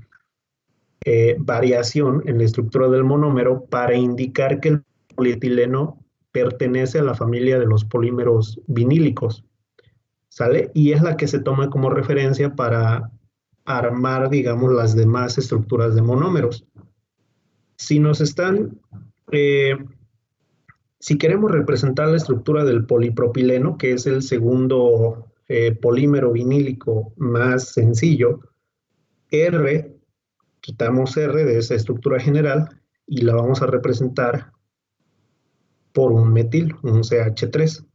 variación en la estructura del monómero para indicar que el polietileno pertenece a la familia de los polímeros vinílicos. ¿Sale? Y es la que se toma como referencia para armar, digamos, las demás estructuras de monómeros. Si queremos representar la estructura del polipropileno, que es el segundo polímero vinílico más sencillo, quitamos R de esa estructura general y la vamos a representar por un metil, un CH3.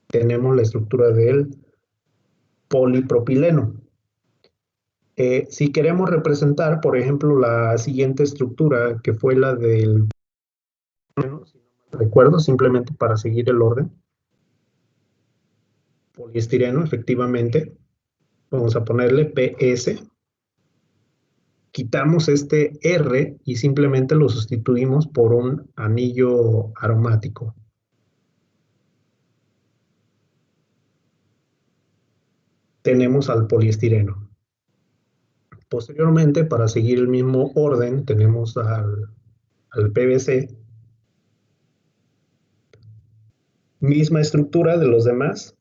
Tenemos la estructura del polipropileno. Si queremos representar, por ejemplo, la siguiente estructura, que fue la del, si no me recuerdo, simplemente para seguir el orden, poliestireno, efectivamente, vamos a ponerle PS, quitamos este R y simplemente lo sustituimos por un anillo aromático. Tenemos al poliestireno. Posteriormente, para seguir el mismo orden, tenemos al PVC. Misma estructura de los demás,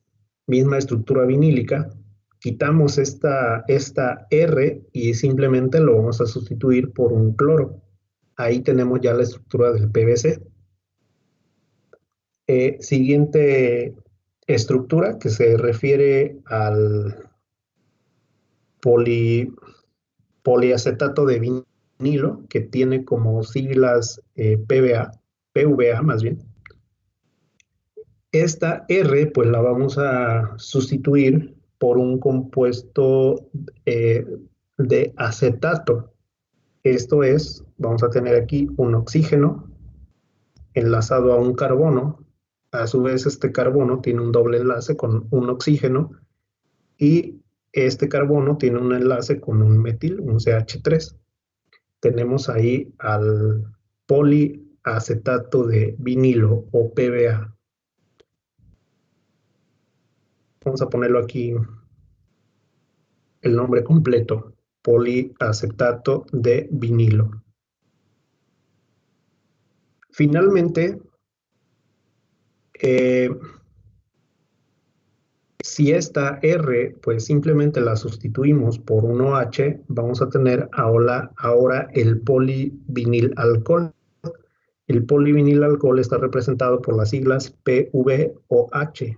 misma estructura vinílica. Quitamos esta R y simplemente lo vamos a sustituir por un cloro. Ahí tenemos ya la estructura del PVC. Siguiente estructura que se refiere al poliacetato de vinilo, que tiene como siglas PVA más bien. Esta R pues la vamos a sustituir por un compuesto de acetato. Esto es, vamos a tener aquí un oxígeno enlazado a un carbono. A su vez este carbono tiene un doble enlace con un oxígeno y este carbono tiene un enlace con un metil, un CH3. Tenemos ahí al poliacetato de vinilo o PBA. Vamos a ponerlo aquí el nombre completo, poliacetato de vinilo. Finalmente, si esta R, pues simplemente la sustituimos por un OH, vamos a tener ahora el polivinilalcohol. El polivinilalcohol está representado por las siglas PVOH.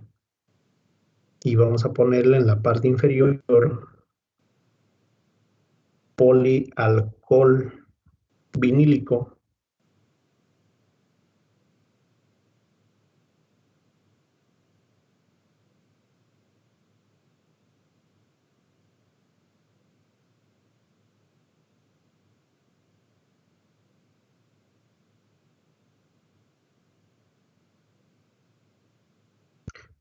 Y vamos a ponerle en la parte inferior polialcohol vinílico.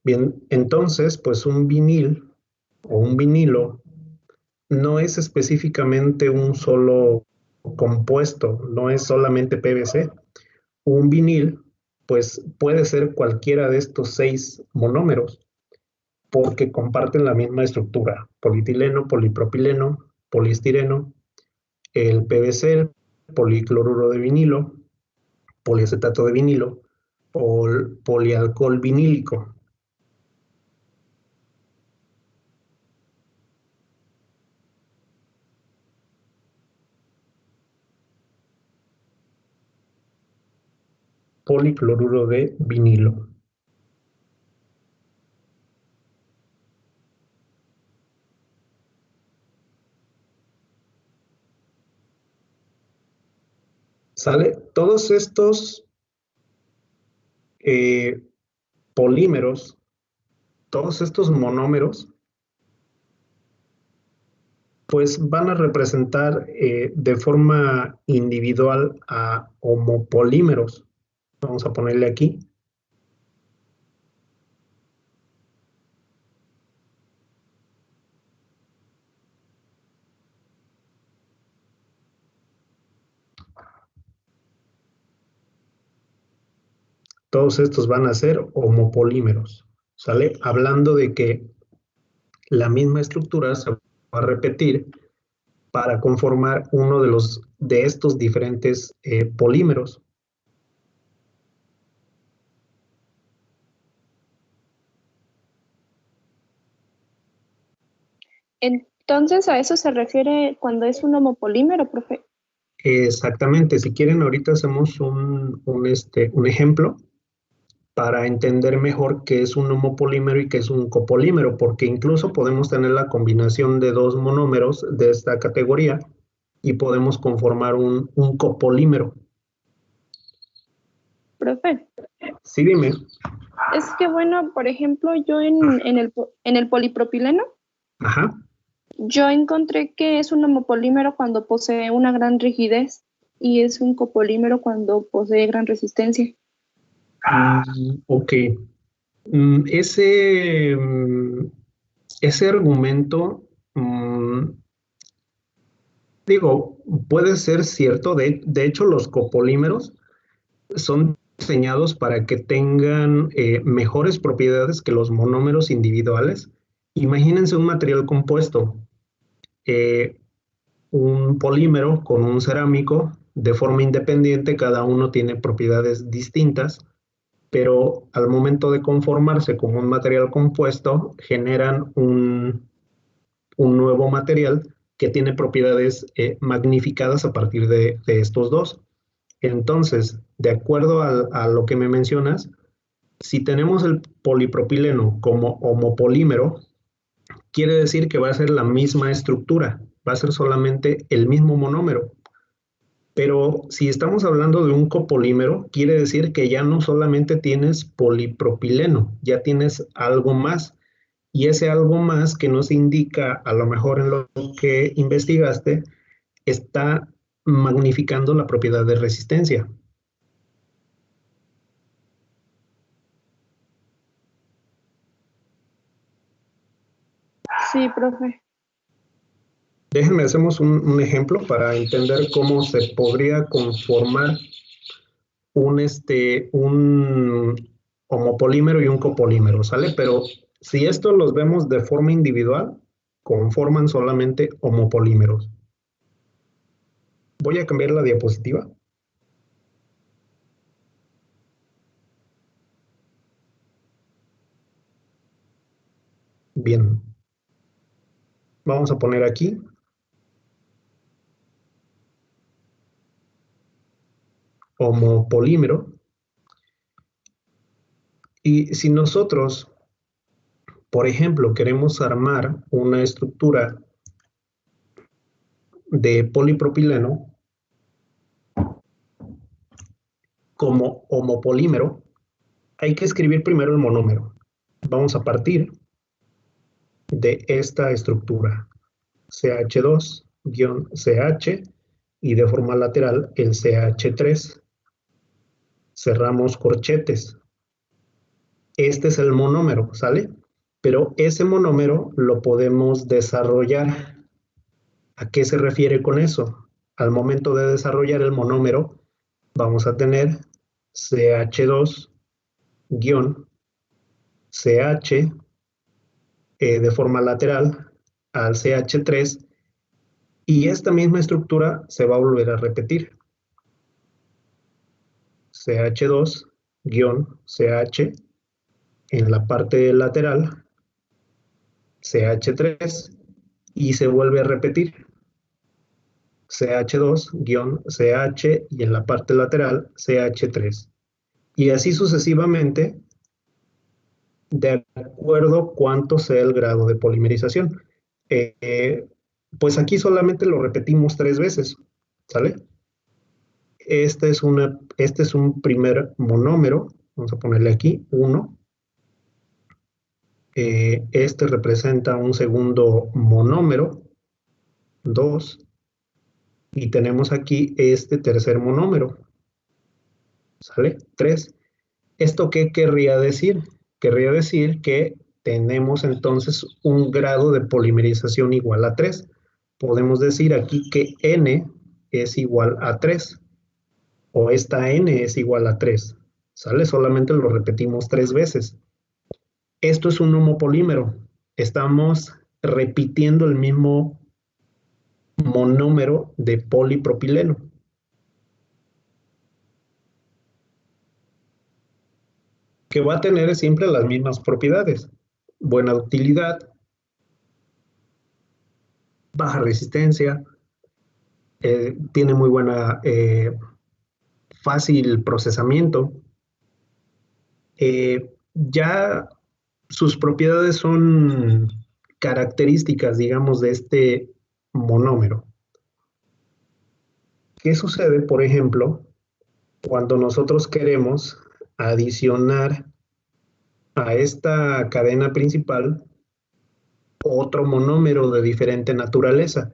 Bien, entonces, pues un vinil o un vinilo no es específicamente un solo compuesto, no es solamente PVC. Un vinil, pues puede ser cualquiera de estos 6 monómeros, porque comparten la misma estructura: polietileno, polipropileno, poliestireno, el PVC, el policloruro de vinilo, poliacetato de vinilo o polialcohol vinílico. Policloruro de vinilo. ¿Sale? Todos estos polímeros, todos estos monómeros, pues van a representar de forma individual a homopolímeros. Vamos a ponerle aquí. Todos estos van a ser homopolímeros, ¿sale? Hablando de que la misma estructura se va a repetir para conformar uno de estos diferentes polímeros. Entonces, ¿a eso se refiere cuando es un homopolímero, profe? Exactamente. Si quieren, ahorita hacemos un ejemplo para entender mejor qué es un homopolímero y qué es un copolímero, porque incluso podemos tener la combinación de 2 monómeros de esta categoría y podemos conformar un copolímero. Profe, Sí, dime. es que bueno, por ejemplo, yo en el polipropileno, Ajá. yo encontré que es un homopolímero cuando posee una gran rigidez y es un copolímero cuando posee gran resistencia. Ok. Ese argumento, digo, puede ser cierto. De hecho, los copolímeros son diseñados para que tengan mejores propiedades que los monómeros individuales. Imagínense un material compuesto, un polímero con un cerámico de forma independiente, cada uno tiene propiedades distintas, pero al momento de conformarse como un material compuesto, generan un nuevo material que tiene propiedades magnificadas a partir de estos dos. Entonces, de acuerdo a lo que me mencionas, si tenemos el polipropileno como homopolímero, quiere decir que va a ser la misma estructura, va a ser solamente el mismo monómero. Pero si estamos hablando de un copolímero, quiere decir que ya no solamente tienes polipropileno, ya tienes algo más. Y ese algo más que nos indica, a lo mejor en lo que investigaste, está magnificando la propiedad de resistencia. Sí, profe. Déjenme, hacemos un ejemplo para entender cómo se podría conformar un homopolímero y un copolímero, ¿sale? Pero si esto los vemos de forma individual, conforman solamente homopolímeros. Voy a cambiar la diapositiva. Bien. Vamos a poner aquí homopolímero. Y si nosotros, por ejemplo, queremos armar una estructura de polipropileno como homopolímero, hay que escribir primero el monómero. Vamos a partir de esta estructura, CH2-CH, y de forma lateral el CH3. Cerramos corchetes. Este es el monómero, ¿sale? Pero ese monómero lo podemos desarrollar. ¿A qué se refiere con eso? Al momento de desarrollar el monómero, vamos a tener CH2-CH de forma lateral al CH3, y esta misma estructura se va a volver a repetir. CH2-CH en la parte lateral, CH3, y se vuelve a repetir. CH2-CH y en la parte lateral CH3. Y así sucesivamente, de acuerdo cuánto sea el grado de polimerización. Pues aquí solamente lo repetimos 3 veces, ¿sale? Este es un primer monómero, vamos a ponerle aquí 1. Este representa un segundo monómero, 2. Y tenemos aquí este tercer monómero, ¿sale? 3. ¿Esto qué querría decir? Querría decir que tenemos entonces un grado de polimerización igual a 3. Podemos decir aquí que N es igual a 3, o esta N es igual a 3, ¿sale? Solamente lo repetimos 3 veces. Esto es un homopolímero. Estamos repitiendo el mismo monómero de polipropileno. Que va a tener siempre las mismas propiedades. Buena ductilidad, baja resistencia, tiene muy buena, fácil procesamiento. Ya sus propiedades son características, digamos, de este monómero. ¿Qué sucede, por ejemplo, cuando nosotros queremos adicionar a esta cadena principal otro monómero de diferente naturaleza?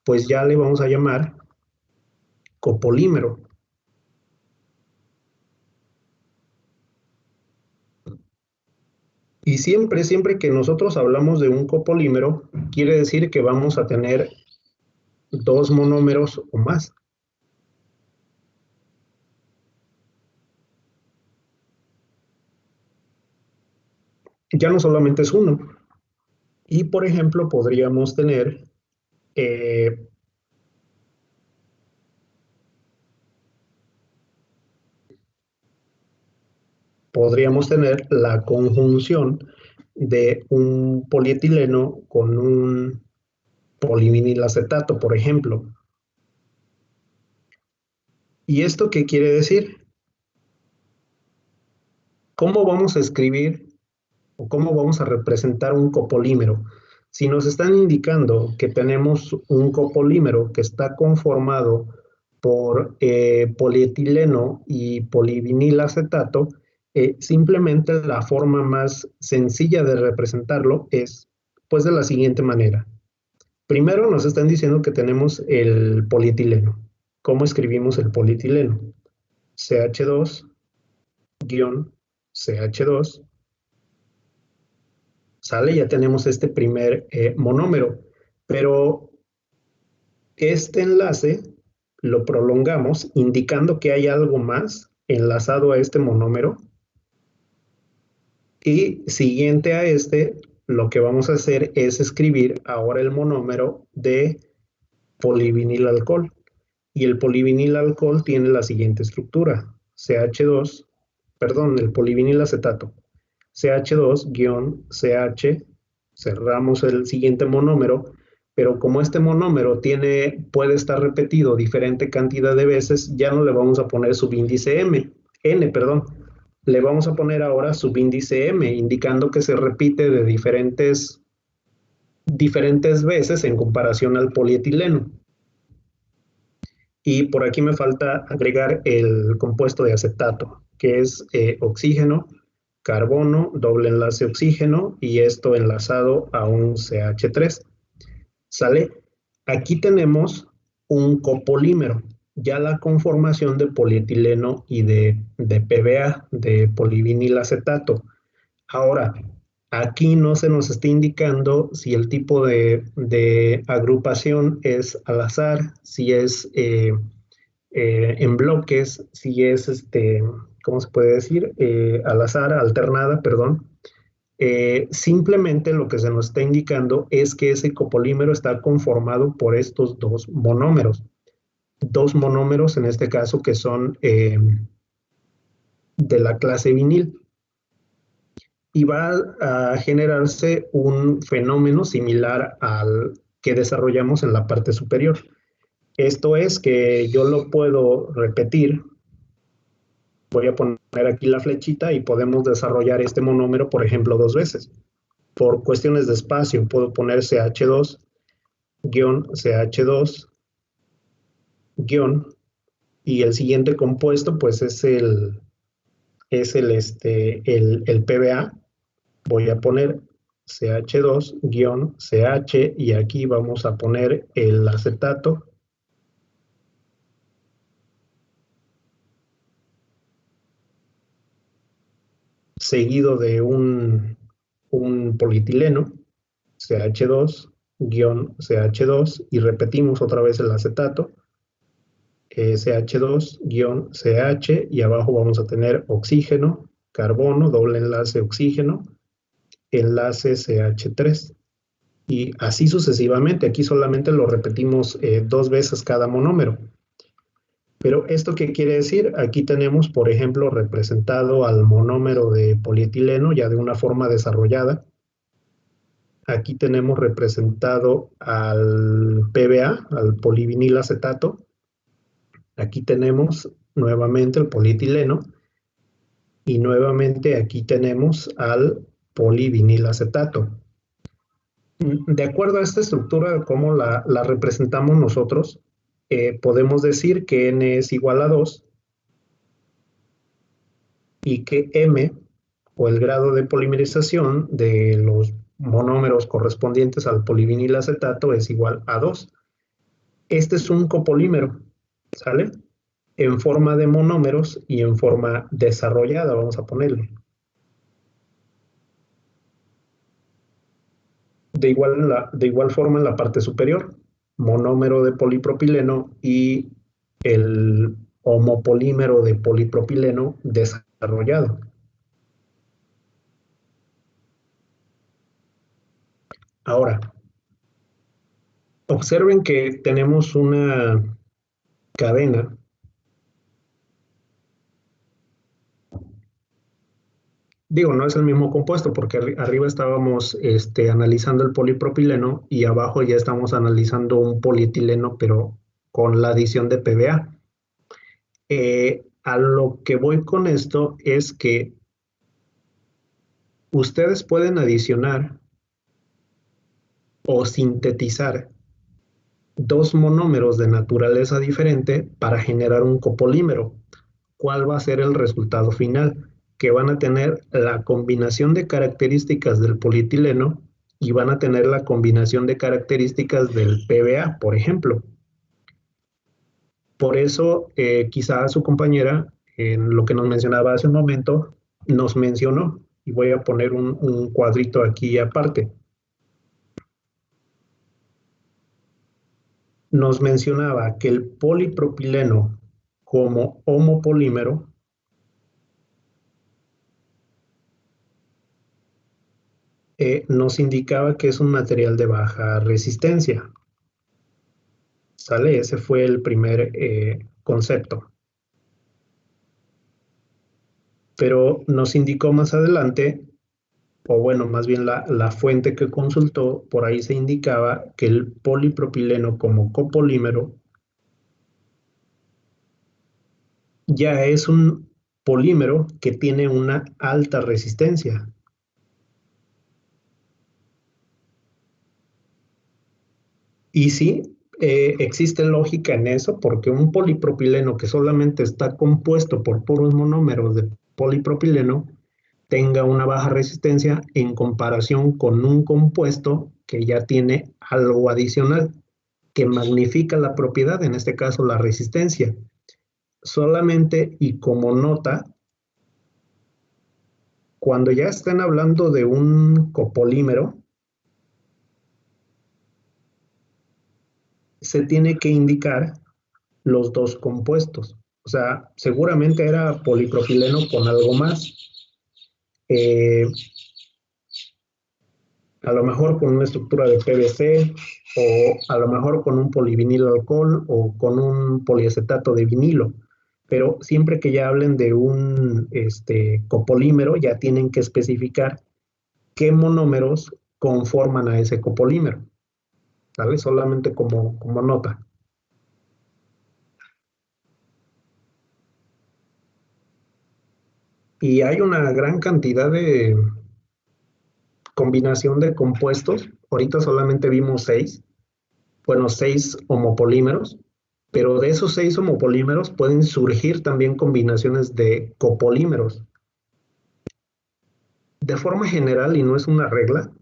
Pues ya le vamos a llamar copolímero. Y siempre que nosotros hablamos de un copolímero, quiere decir que vamos a tener 2 monómeros o más. Ya no solamente es uno. Y por ejemplo, podríamos tener la conjunción de un polietileno con un polivinilacetato, por ejemplo. ¿Y esto qué quiere decir? ¿Cómo vamos a escribir o cómo vamos a representar un copolímero? Si nos están indicando que tenemos un copolímero que está conformado por polietileno y polivinilacetato, simplemente la forma más sencilla de representarlo es pues de la siguiente manera. Primero nos están diciendo que tenemos el polietileno. ¿Cómo escribimos el polietileno? CH2-CH2, ¿Sale? Ya tenemos este primer monómero, pero este enlace lo prolongamos indicando que hay algo más enlazado a este monómero, y siguiente a este, lo que vamos a hacer es escribir ahora el monómero de polivinilalcohol. Y el polivinilalcohol tiene la siguiente estructura: CH2, perdón, el polivinilacetato, CH2-CH, cerramos el siguiente monómero, pero como este monómero puede estar repetido diferente cantidad de veces, ya no le vamos a poner subíndice N, le vamos a poner ahora subíndice M, indicando que se repite de diferentes veces en comparación al polietileno. Y por aquí me falta agregar el compuesto de acetato, que es oxígeno, carbono, doble enlace oxígeno, y esto enlazado a un CH3. ¿Sale? Aquí tenemos un copolímero, ya la conformación de polietileno y de PBA, de polivinilacetato. Ahora, aquí no se nos está indicando si el tipo de agrupación es al azar, si es en bloques, si es, ¿cómo se puede decir? Al azar, alternada, perdón. Simplemente lo que se nos está indicando es que ese copolímero está conformado por estos dos monómeros. Dos monómeros en este caso que son de la clase vinil. Y va a generarse un fenómeno similar al que desarrollamos en la parte superior. Esto es que yo lo puedo repetir. Voy a poner aquí la flechita y podemos desarrollar este monómero, por ejemplo, 2 veces. Por cuestiones de espacio, puedo poner CH2, CH2, y el siguiente compuesto, pues es el PBA. Voy a poner CH2-CH y aquí vamos a poner el acetato. Seguido de un polietileno, CH2-CH2, y repetimos otra vez el acetato, CH2-CH, y abajo vamos a tener oxígeno, carbono, doble enlace oxígeno, enlace CH3. Y así sucesivamente. Aquí solamente lo repetimos 2 veces cada monómero. Pero ¿esto qué quiere decir? Aquí tenemos, por ejemplo, representado al monómero de polietileno ya de una forma desarrollada. Aquí tenemos representado al PBA, al polivinilacetato. Aquí tenemos nuevamente el polietileno. Y nuevamente aquí tenemos al polivinilacetato. De acuerdo a esta estructura, cómo la representamos nosotros, podemos decir que N es igual a 2 y que M, o el grado de polimerización de los monómeros correspondientes al polivinilacetato, es igual a 2. Este es un copolímero, ¿sale? En forma de monómeros y en forma desarrollada, vamos a ponerle. De igual forma en la parte superior, monómero de polipropileno y el homopolímero de polipropileno desarrollado. Ahora, observen que tenemos una cadena Digo, no es el mismo compuesto porque arriba estábamos analizando el polipropileno y abajo ya estamos analizando un polietileno, pero con la adición de PBA. A lo que voy con esto es que ustedes pueden adicionar o sintetizar 2 monómeros de naturaleza diferente para generar un copolímero. ¿Cuál va a ser el resultado final? Que van a tener la combinación de características del polietileno y van a tener la combinación de características del PBA, por ejemplo. Por eso, quizá su compañera, en lo que nos mencionaba hace un momento, nos mencionó y voy a poner un cuadrito aquí aparte. Nos mencionaba que el polipropileno como homopolímero nos indicaba que es un material de baja resistencia. ¿Sale? Ese fue el primer concepto. Pero nos indicó más adelante, o bueno, más bien la fuente que consultó, por ahí se indicaba que el polipropileno como copolímero ya es un polímero que tiene una alta resistencia. Y sí, existe lógica en eso, porque un polipropileno que solamente está compuesto por puros monómeros de polipropileno tenga una baja resistencia en comparación con un compuesto que ya tiene algo adicional, que magnifica la propiedad, en este caso la resistencia. Solamente y como nota, cuando ya estén hablando de un copolímero, se tiene que indicar los dos compuestos. O sea, seguramente era polipropileno con algo más. A lo mejor con una estructura de PVC, o a lo mejor con un polivinilo alcohol o con un poliacetato de vinilo. Pero siempre que ya hablen de un copolímero, ya tienen que especificar qué monómeros conforman a ese copolímero. ¿Sale? Solamente como nota. Y hay una gran cantidad de combinación de compuestos. Ahorita solamente vimos 6. Bueno, 6 homopolímeros, pero de esos 6 homopolímeros pueden surgir también combinaciones de copolímeros. De forma general, y no es una regla,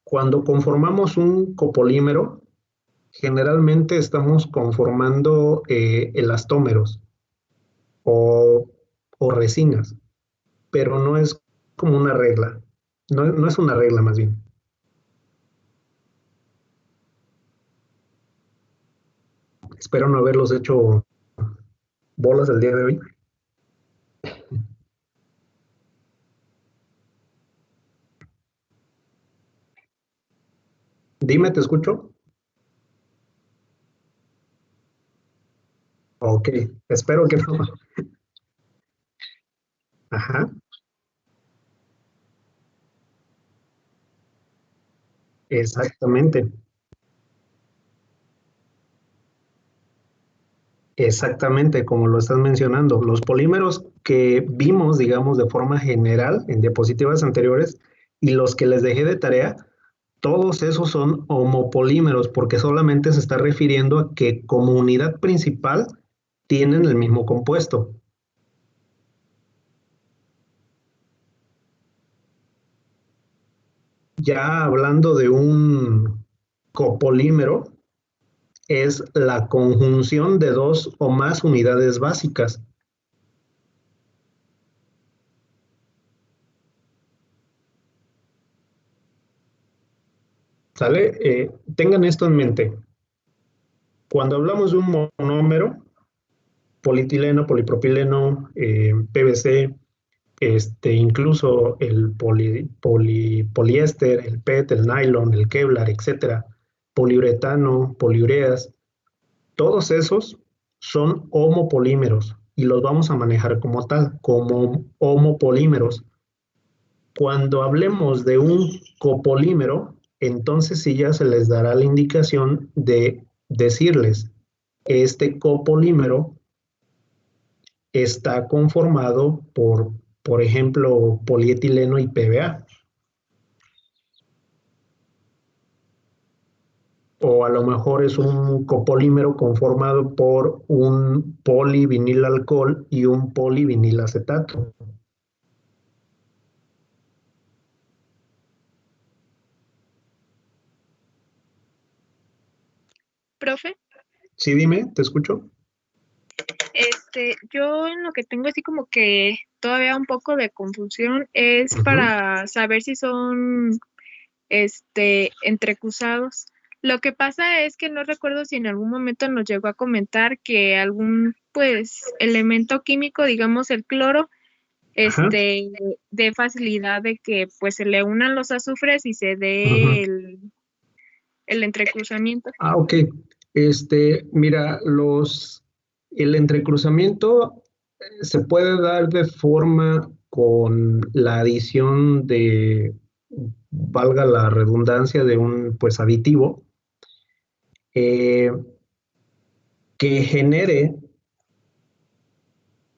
cuando conformamos un copolímero, generalmente estamos conformando elastómeros o, o resinas, pero no es como una regla, no es una regla más bien. Espero no haberlos hecho bolas el día de hoy. Dime, ¿te escucho? Ok, espero que no. Ajá, exactamente. Exactamente, como lo estás mencionando. Los polímeros que vimos, digamos, de forma general en diapositivas anteriores y los que les dejé de tarea, todos esos son homopolímeros porque solamente se está refiriendo a que como unidad principal tienen el mismo compuesto. Ya hablando de un copolímero, es la conjunción de dos o más unidades básicas. ¿Sale? Tengan esto en mente. Cuando hablamos de un monómero, polietileno, polipropileno, PVC, incluso el poliéster, el PET, el nylon, el Kevlar, etcétera, poliuretano, poliureas, todos esos son homopolímeros y los vamos a manejar como tal, como homopolímeros. Cuando hablemos de un copolímero, entonces sí ya se les dará la indicación de decirles, este copolímero está conformado por ejemplo, polietileno y PVA. O a lo mejor es un copolímero conformado por un polivinilalcohol y un polivinilacetato. Profe, Sí, dime, ¿te escucho? yo en lo que tengo así como que todavía un poco de confusión es para saber si son entrecruzados. Lo que pasa es que no recuerdo si en algún momento nos llegó a comentar que algún elemento químico, digamos el cloro, de facilidad de que pues se le unan los azufres y se dé el entrecruzamiento. Ok. Mira, el entrecruzamiento se puede dar de forma con la adición de, valga la redundancia, de un aditivo que genere,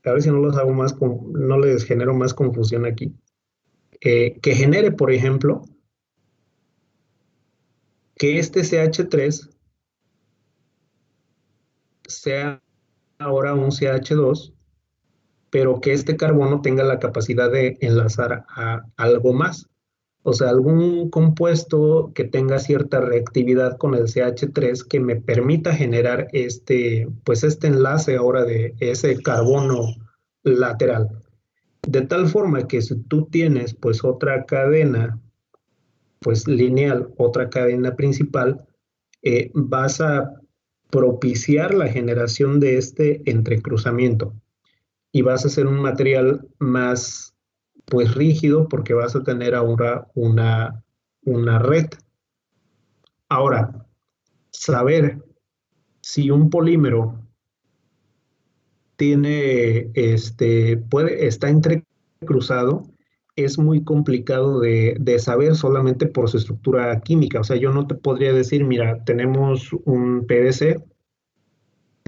a ver si no no les genero más confusión aquí, que genere, por ejemplo, que este CH3 sea ahora un CH2, pero que este carbono tenga la capacidad de enlazar a algo más. O sea, algún compuesto que tenga cierta reactividad con el CH3 que me permita generar este enlace ahora de ese carbono lateral. De tal forma que si tú tienes otra cadena lineal, otra cadena principal, vas a propiciar la generación de este entrecruzamiento y vas a hacer un material más rígido porque vas a tener ahora una red. Ahora, saber si un polímero está entrecruzado es muy complicado de saber solamente por su estructura química. O sea, yo no te podría decir, mira, tenemos un PVC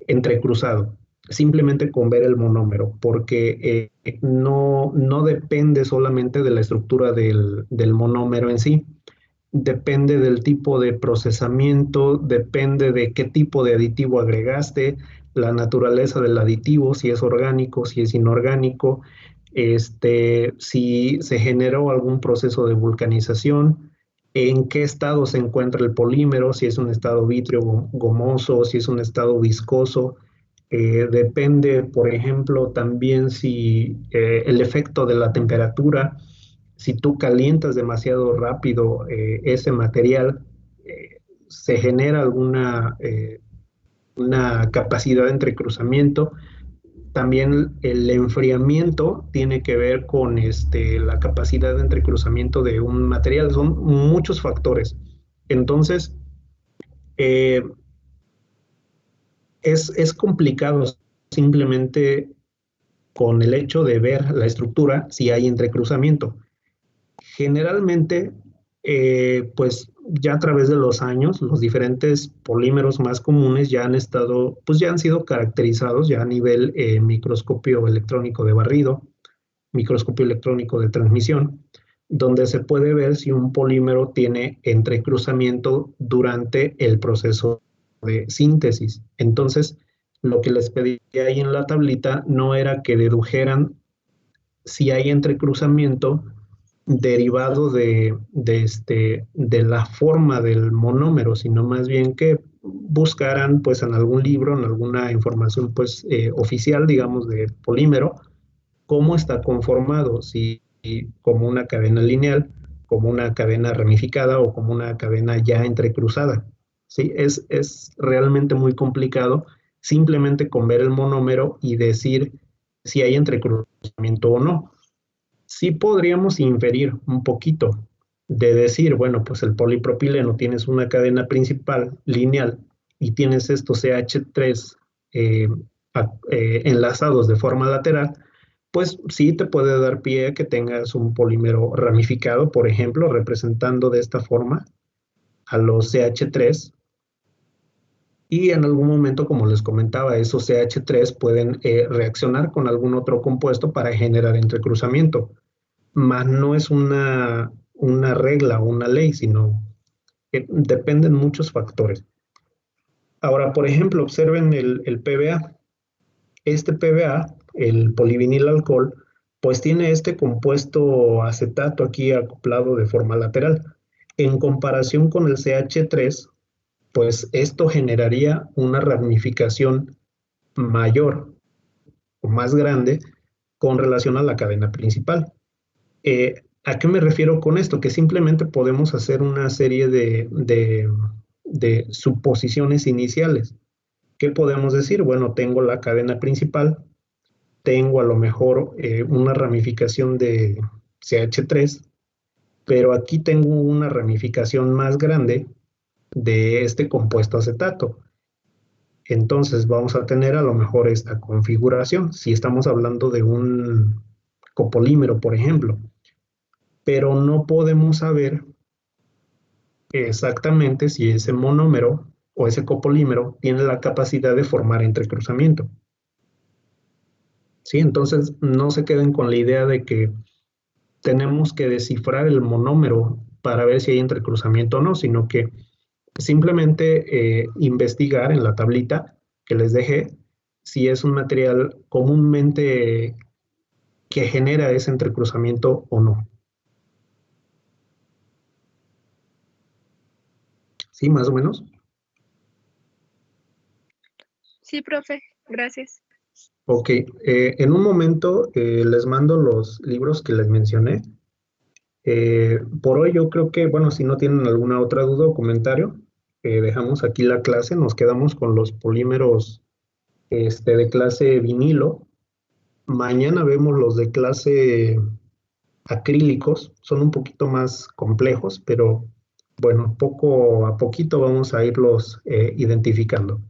entrecruzado, simplemente con ver el monómero, porque no depende solamente de la estructura del monómero en sí, depende del tipo de procesamiento, depende de qué tipo de aditivo agregaste, la naturaleza del aditivo, si es orgánico, si es inorgánico, si se generó algún proceso de vulcanización, en qué estado se encuentra el polímero, si es un estado vítreo gomoso, si es un estado viscoso. Depende, por ejemplo, también si el efecto de la temperatura, si tú calientas demasiado rápido ese material, se genera alguna una capacidad de entrecruzamiento. También el enfriamiento tiene que ver con la capacidad de entrecruzamiento de un material. Son muchos factores. Entonces, es complicado simplemente con el hecho de ver la estructura si hay entrecruzamiento. Generalmente, ya a través de los años, los diferentes polímeros más comunes ya han sido caracterizados ya a nivel microscopio electrónico de barrido, microscopio electrónico de transmisión, donde se puede ver si un polímero tiene entrecruzamiento durante el proceso de síntesis. Entonces, lo que les pedí ahí en la tablita no era que dedujeran si hay entrecruzamiento derivado de la forma del monómero, sino más bien que buscaran en algún libro, en alguna información oficial, digamos, de polímero, cómo está conformado, si como una cadena lineal, como una cadena ramificada o como una cadena ya entrecruzada. ¿Sí? Es realmente muy complicado simplemente con ver el monómero y decir si hay entrecruzamiento o no. Sí podríamos inferir un poquito de decir, bueno, pues el polipropileno tienes una cadena principal lineal y tienes estos CH3 enlazados de forma lateral, pues sí te puede dar pie a que tengas un polímero ramificado, por ejemplo, representando de esta forma a los CH3. Y en algún momento, como les comentaba, esos CH3 pueden reaccionar con algún otro compuesto para generar entrecruzamiento. Mas no es una regla o una ley, sino que dependen muchos factores. Ahora, por ejemplo, observen el PBA. Este PBA, el polivinilalcohol, pues tiene este compuesto acetato aquí acoplado de forma lateral. En comparación con el CH3, pues esto generaría una ramificación mayor o más grande con relación a la cadena principal. ¿A qué me refiero con esto? Que simplemente podemos hacer una serie de suposiciones iniciales. ¿Qué podemos decir? Bueno, tengo la cadena principal, tengo a lo mejor una ramificación de CH3, pero aquí tengo una ramificación más grande de este compuesto acetato. Entonces vamos a tener a lo mejor esta configuración, si estamos hablando de un copolímero, por ejemplo, pero no podemos saber exactamente si ese monómero o ese copolímero tiene la capacidad de formar entrecruzamiento. ¿Sí? Entonces no se queden con la idea de que tenemos que descifrar el monómero para ver si hay entrecruzamiento o no, sino que simplemente investigar en la tablita que les dejé si es un material comúnmente que genera ese entrecruzamiento o no. ¿Sí, más o menos? Sí, profe, gracias. Ok, en un momento les mando los libros que les mencioné. Por hoy yo creo que, bueno, si no tienen alguna otra duda o comentario, dejamos aquí la clase, nos quedamos con los polímeros de clase vinilo. Mañana vemos los de clase acrílicos, son un poquito más complejos, pero bueno, poco a poquito vamos a irlos identificando.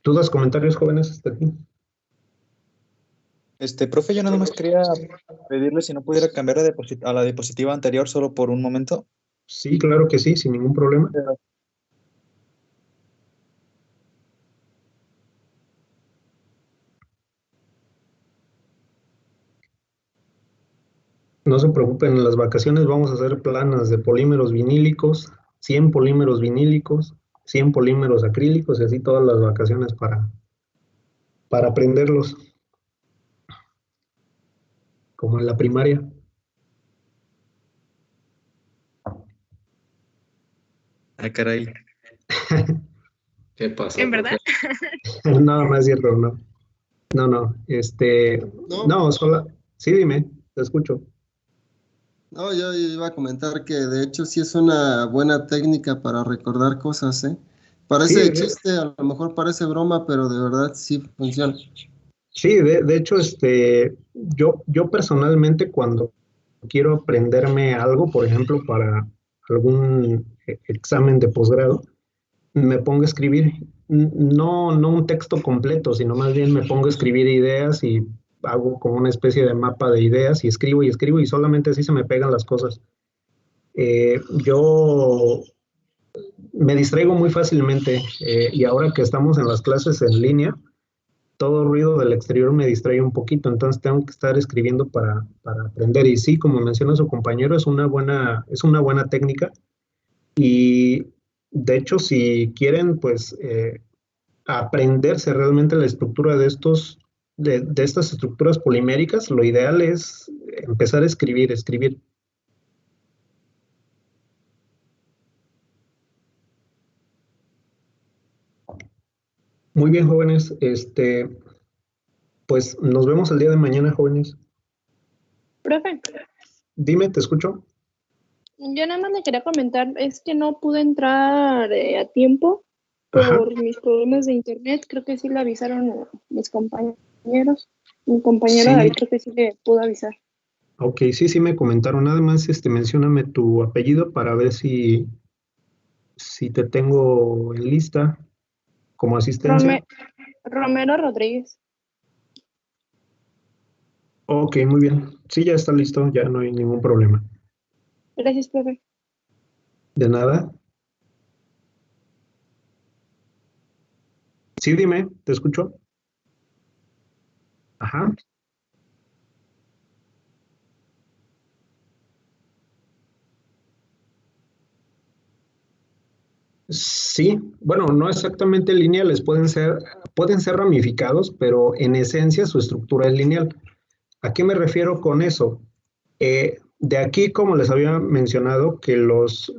¿Dudas, comentarios, jóvenes, hasta aquí? Profe, yo nada más quería pedirle si no pudiera cambiar a la diapositiva anterior solo por un momento. Sí, claro que sí, sin ningún problema. No se preocupen, en las vacaciones vamos a hacer planas de polímeros vinílicos, 100 polímeros vinílicos, 100 polímeros acrílicos y así todas las vacaciones para aprenderlos, como en la primaria. Ah, caray. ¿Qué pasó? ¿En verdad? No, no es cierto, no. No, No. no, solo, sí, dime, te escucho. No, yo iba a comentar que de hecho sí es una buena técnica para recordar cosas, ¿eh? Parece Sí, chiste, a lo mejor parece broma, pero de verdad sí funciona. sí, de hecho, yo personalmente cuando quiero aprenderme algo, por ejemplo, para algún examen de posgrado, me pongo a escribir, no un texto completo, sino más bien me pongo a escribir ideas y hago como una especie de mapa de ideas y escribo y solamente así se me pegan las cosas. Yo me distraigo muy fácilmente y ahora que estamos en las clases en línea, todo ruido del exterior me distrae un poquito, entonces tengo que estar escribiendo para aprender. Y sí, como menciona su compañero, es una buena técnica. Y de hecho, si quieren, pues, aprenderse realmente la estructura de estas estructuras poliméricas, lo ideal es empezar a escribir. Muy bien, jóvenes. Pues nos vemos el día de mañana, jóvenes. Profe, Dime, te escucho. yo nada más le quería comentar, es que no pude entrar a tiempo Ajá. por mis problemas de internet. Creo que sí le avisaron mis compañeros. Mi compañero Sí. David creo que sí le pudo avisar. Ok, sí me comentaron. Nada más, mencióname tu apellido para ver si te tengo en lista como asistencia. Romero Rodríguez. Ok, muy bien. Sí, ya está listo, ya no hay ningún problema. Gracias, profe. De nada. Sí, dime, te escucho. Ajá. Sí, bueno, no exactamente lineales, pueden ser ramificados, pero en esencia su estructura es lineal. ¿A qué me refiero con eso? De aquí, como les había mencionado, que los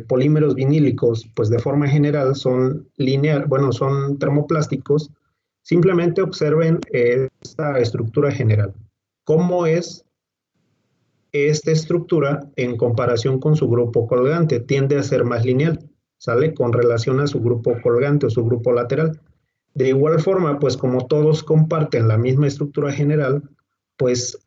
polímeros vinílicos, pues de forma general son lineal, bueno, son termoplásticos, Simplemente observen esta estructura general. ¿Cómo es esta estructura en comparación con su grupo colgante? Tiende a ser más lineal, ¿sale? Con relación a su grupo colgante o su grupo lateral. De igual forma, pues como todos comparten la misma estructura general, pues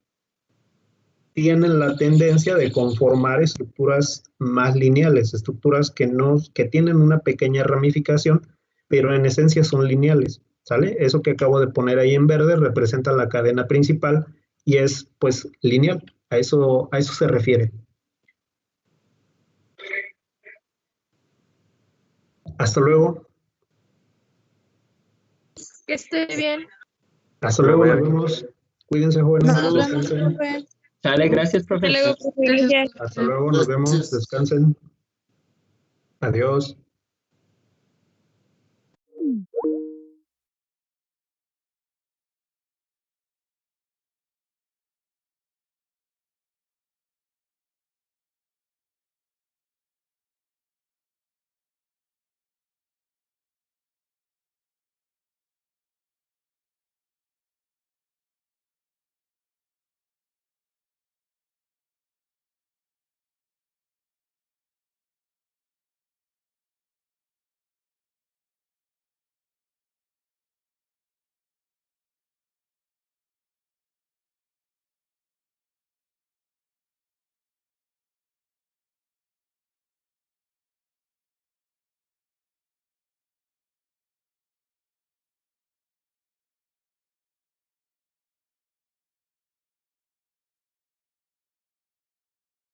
tienen la tendencia de conformar estructuras más lineales, estructuras que tienen una pequeña ramificación, pero en esencia son lineales, ¿sale? Eso que acabo de poner ahí en verde representa la cadena principal y es, pues, lineal. A eso se refiere. Hasta luego. Que esté bien. Hasta luego, nos vemos. Cuídense, jóvenes. Nos vemos, Descansen. profe. Sale, gracias, Hasta profe. luego, profe. Gracias. Hasta luego, nos vemos. Descansen. Adiós.